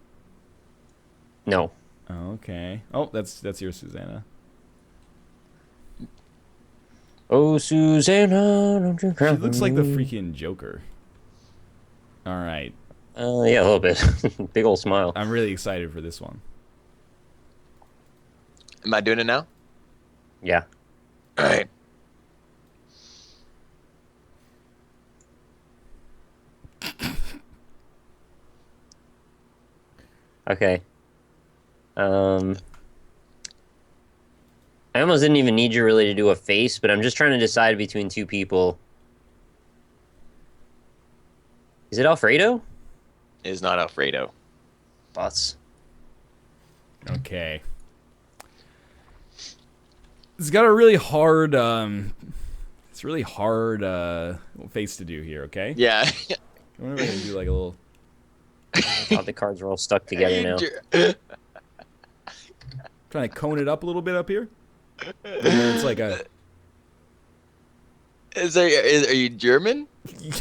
No. Oh, okay. Oh, that's your Susanna. Oh, Susanna, don't you cry She looks like the for me. freaking Joker. All right. Yeah, a little bit. Big old smile. I'm really excited for this one. Am I doing it now? Yeah. All right. Okay. I almost didn't even need you really to do a face, but I'm just trying to decide between two people. Is it Alfredo? It is not Alfredo. Butts. Okay. It's got a really hard face to do here, okay? Yeah. I wonder if I can do like a little... I thought the cards were all stuck together now. Trying to cone it up a little bit up here. And then it's like a... Are you German?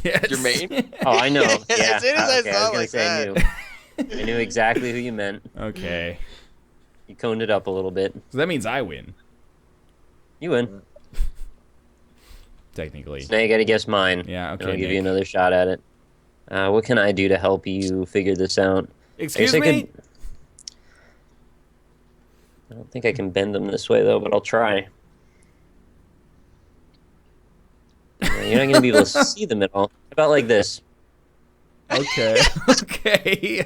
Yes. Jermaine? Oh, I know. As Yeah. soon as I Okay, saw was gonna like say I knew exactly who you meant. Okay. You coned it up a little bit. So that means I win, You win. technically. Now you gotta guess mine. Yeah, okay, And I'll give you Nick. another shot at it. What can I do to help you figure this out? Excuse I me? I don't think I can bend them this way, though, but I'll try. You're not going to be able to see them at all. How about like this? Okay. Okay.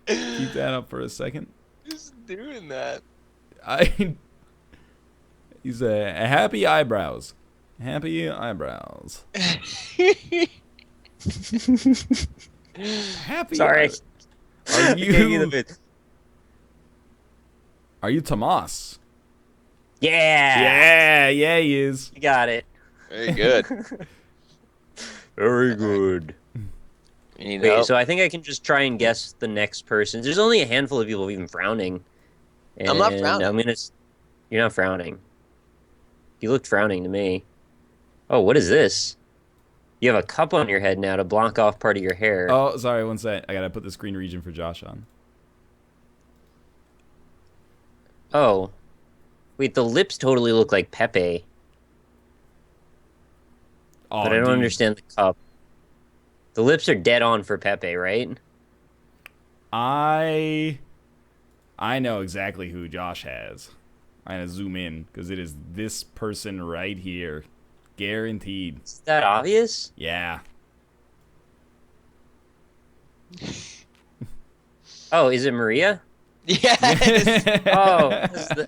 Keep that up for a second. Who's doing that? He's a happy eyebrows. Happy eyebrows. Happy. Sorry. Are I gave you the you? bit. Are you Tomas? Yeah! Yeah, he is. You got it. Very good. Very good. You need Wait, help? so I think I can just try and guess the next person. There's only a handful of people even frowning. I'm not And frowning. I'm gonna... You're not frowning. You looked frowning to me. Oh, what is this? You have a cup on your head now to block off part of your hair. Oh, sorry. One sec. I gotta put the screen region for Josh on. Oh. Wait, the lips totally look like Pepe. Oh, But I don't dude. understand the cup. The lips are dead on for Pepe, right? I know exactly who Josh has. I'm gonna zoom in because it is this person right here, guaranteed. Is that obvious? Yeah. Oh, is it Maria? Yes. Oh,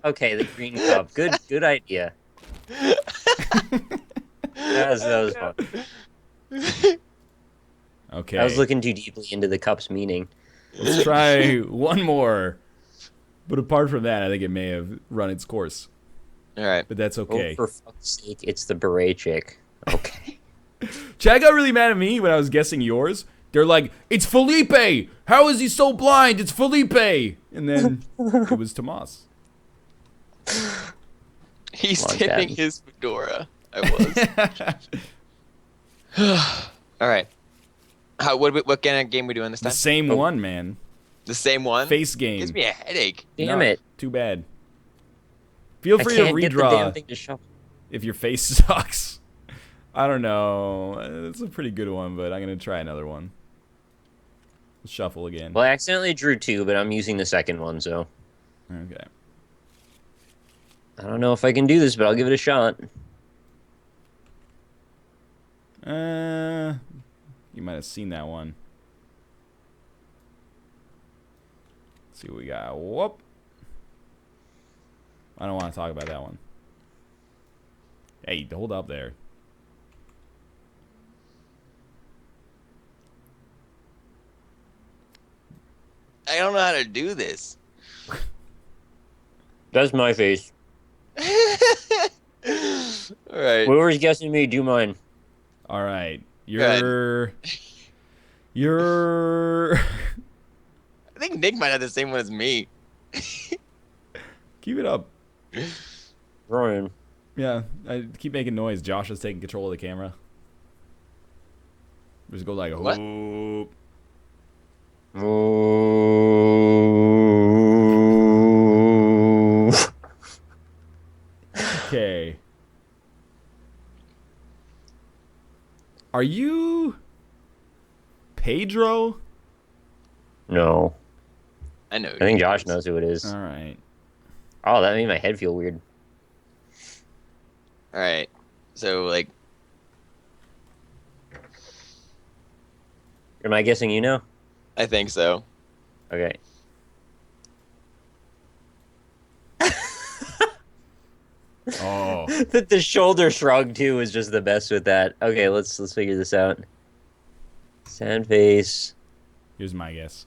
okay, the green cup. Good idea. That was fun. Okay. I was looking too deeply into the cup's meaning. Let's try one more. But apart from that, I think it may have run its course. All right. But that's okay. Oh, for fuck's sake, it's the beret chick. Okay. Chad got really mad at me when I was guessing yours. They're like, "It's Felipe! How is he so blind? It's Felipe!" And then it was Tomas. He's Come on, tipping Dad. his fedora. I was. All right. What kind of game we doing this The time? same one, man. The same one? Face game. Gives me a headache. Damn No, it. Too bad. Feel I free to can't get the damn redraw thing to shuffle. if your face sucks. I don't know. It's a pretty good one, but I'm going to try another one. Let's shuffle again. Well, I accidentally drew two, but I'm using the second one, so Okay. I don't know if I can do this, but I'll give it a shot. You might have seen that one. Let's see what we got. Whoop. I don't want to talk about that one. Hey, hold up there. I don't know how to do this. That's my face. All right. Whoever's guessing me, do mine. All right. Good. You're I think Nick might have the same one as me. keep it up. Ryan. Yeah, I keep making noise. Josh is taking control of the camera. Just go like, What? whoop. Okay. Are you Pedro? No. I know. I think Josh knows who it is. All right. Oh, that made my head feel weird. All right. So, like, Am I guessing you know? I think so. Okay. Oh, The shoulder shrug too is just the best with that. Okay, let's figure this out. Sad face. here's my guess.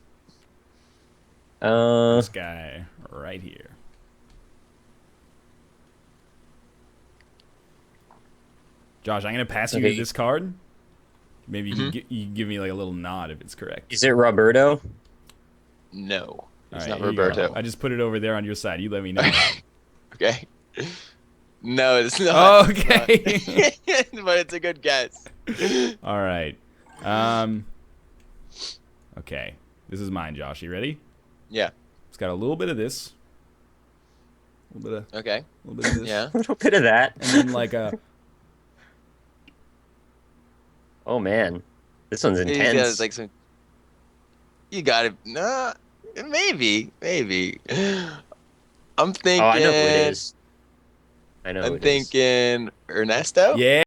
Uh, This guy right here. Josh, I'm gonna pass you Okay. this card. Maybe you can give me like a little nod if it's correct. is it Roberto? No. All It's right, not here you go. Roberto. I just put it over there on your side. You let me know. Okay. No, it's not. Okay. It's not. But it's a good guess. All right. Okay. This is mine, Josh. You ready? Yeah. It's got a little bit of this. A little bit Okay. of this. Yeah. A little bit of that. And then like a. Oh man, this one's Yeah, intense. it's like some. You got it. Nah, maybe. I'm thinking. Oh, I know who it is. I know. I'm who it is. thinking Ernesto. Yeah.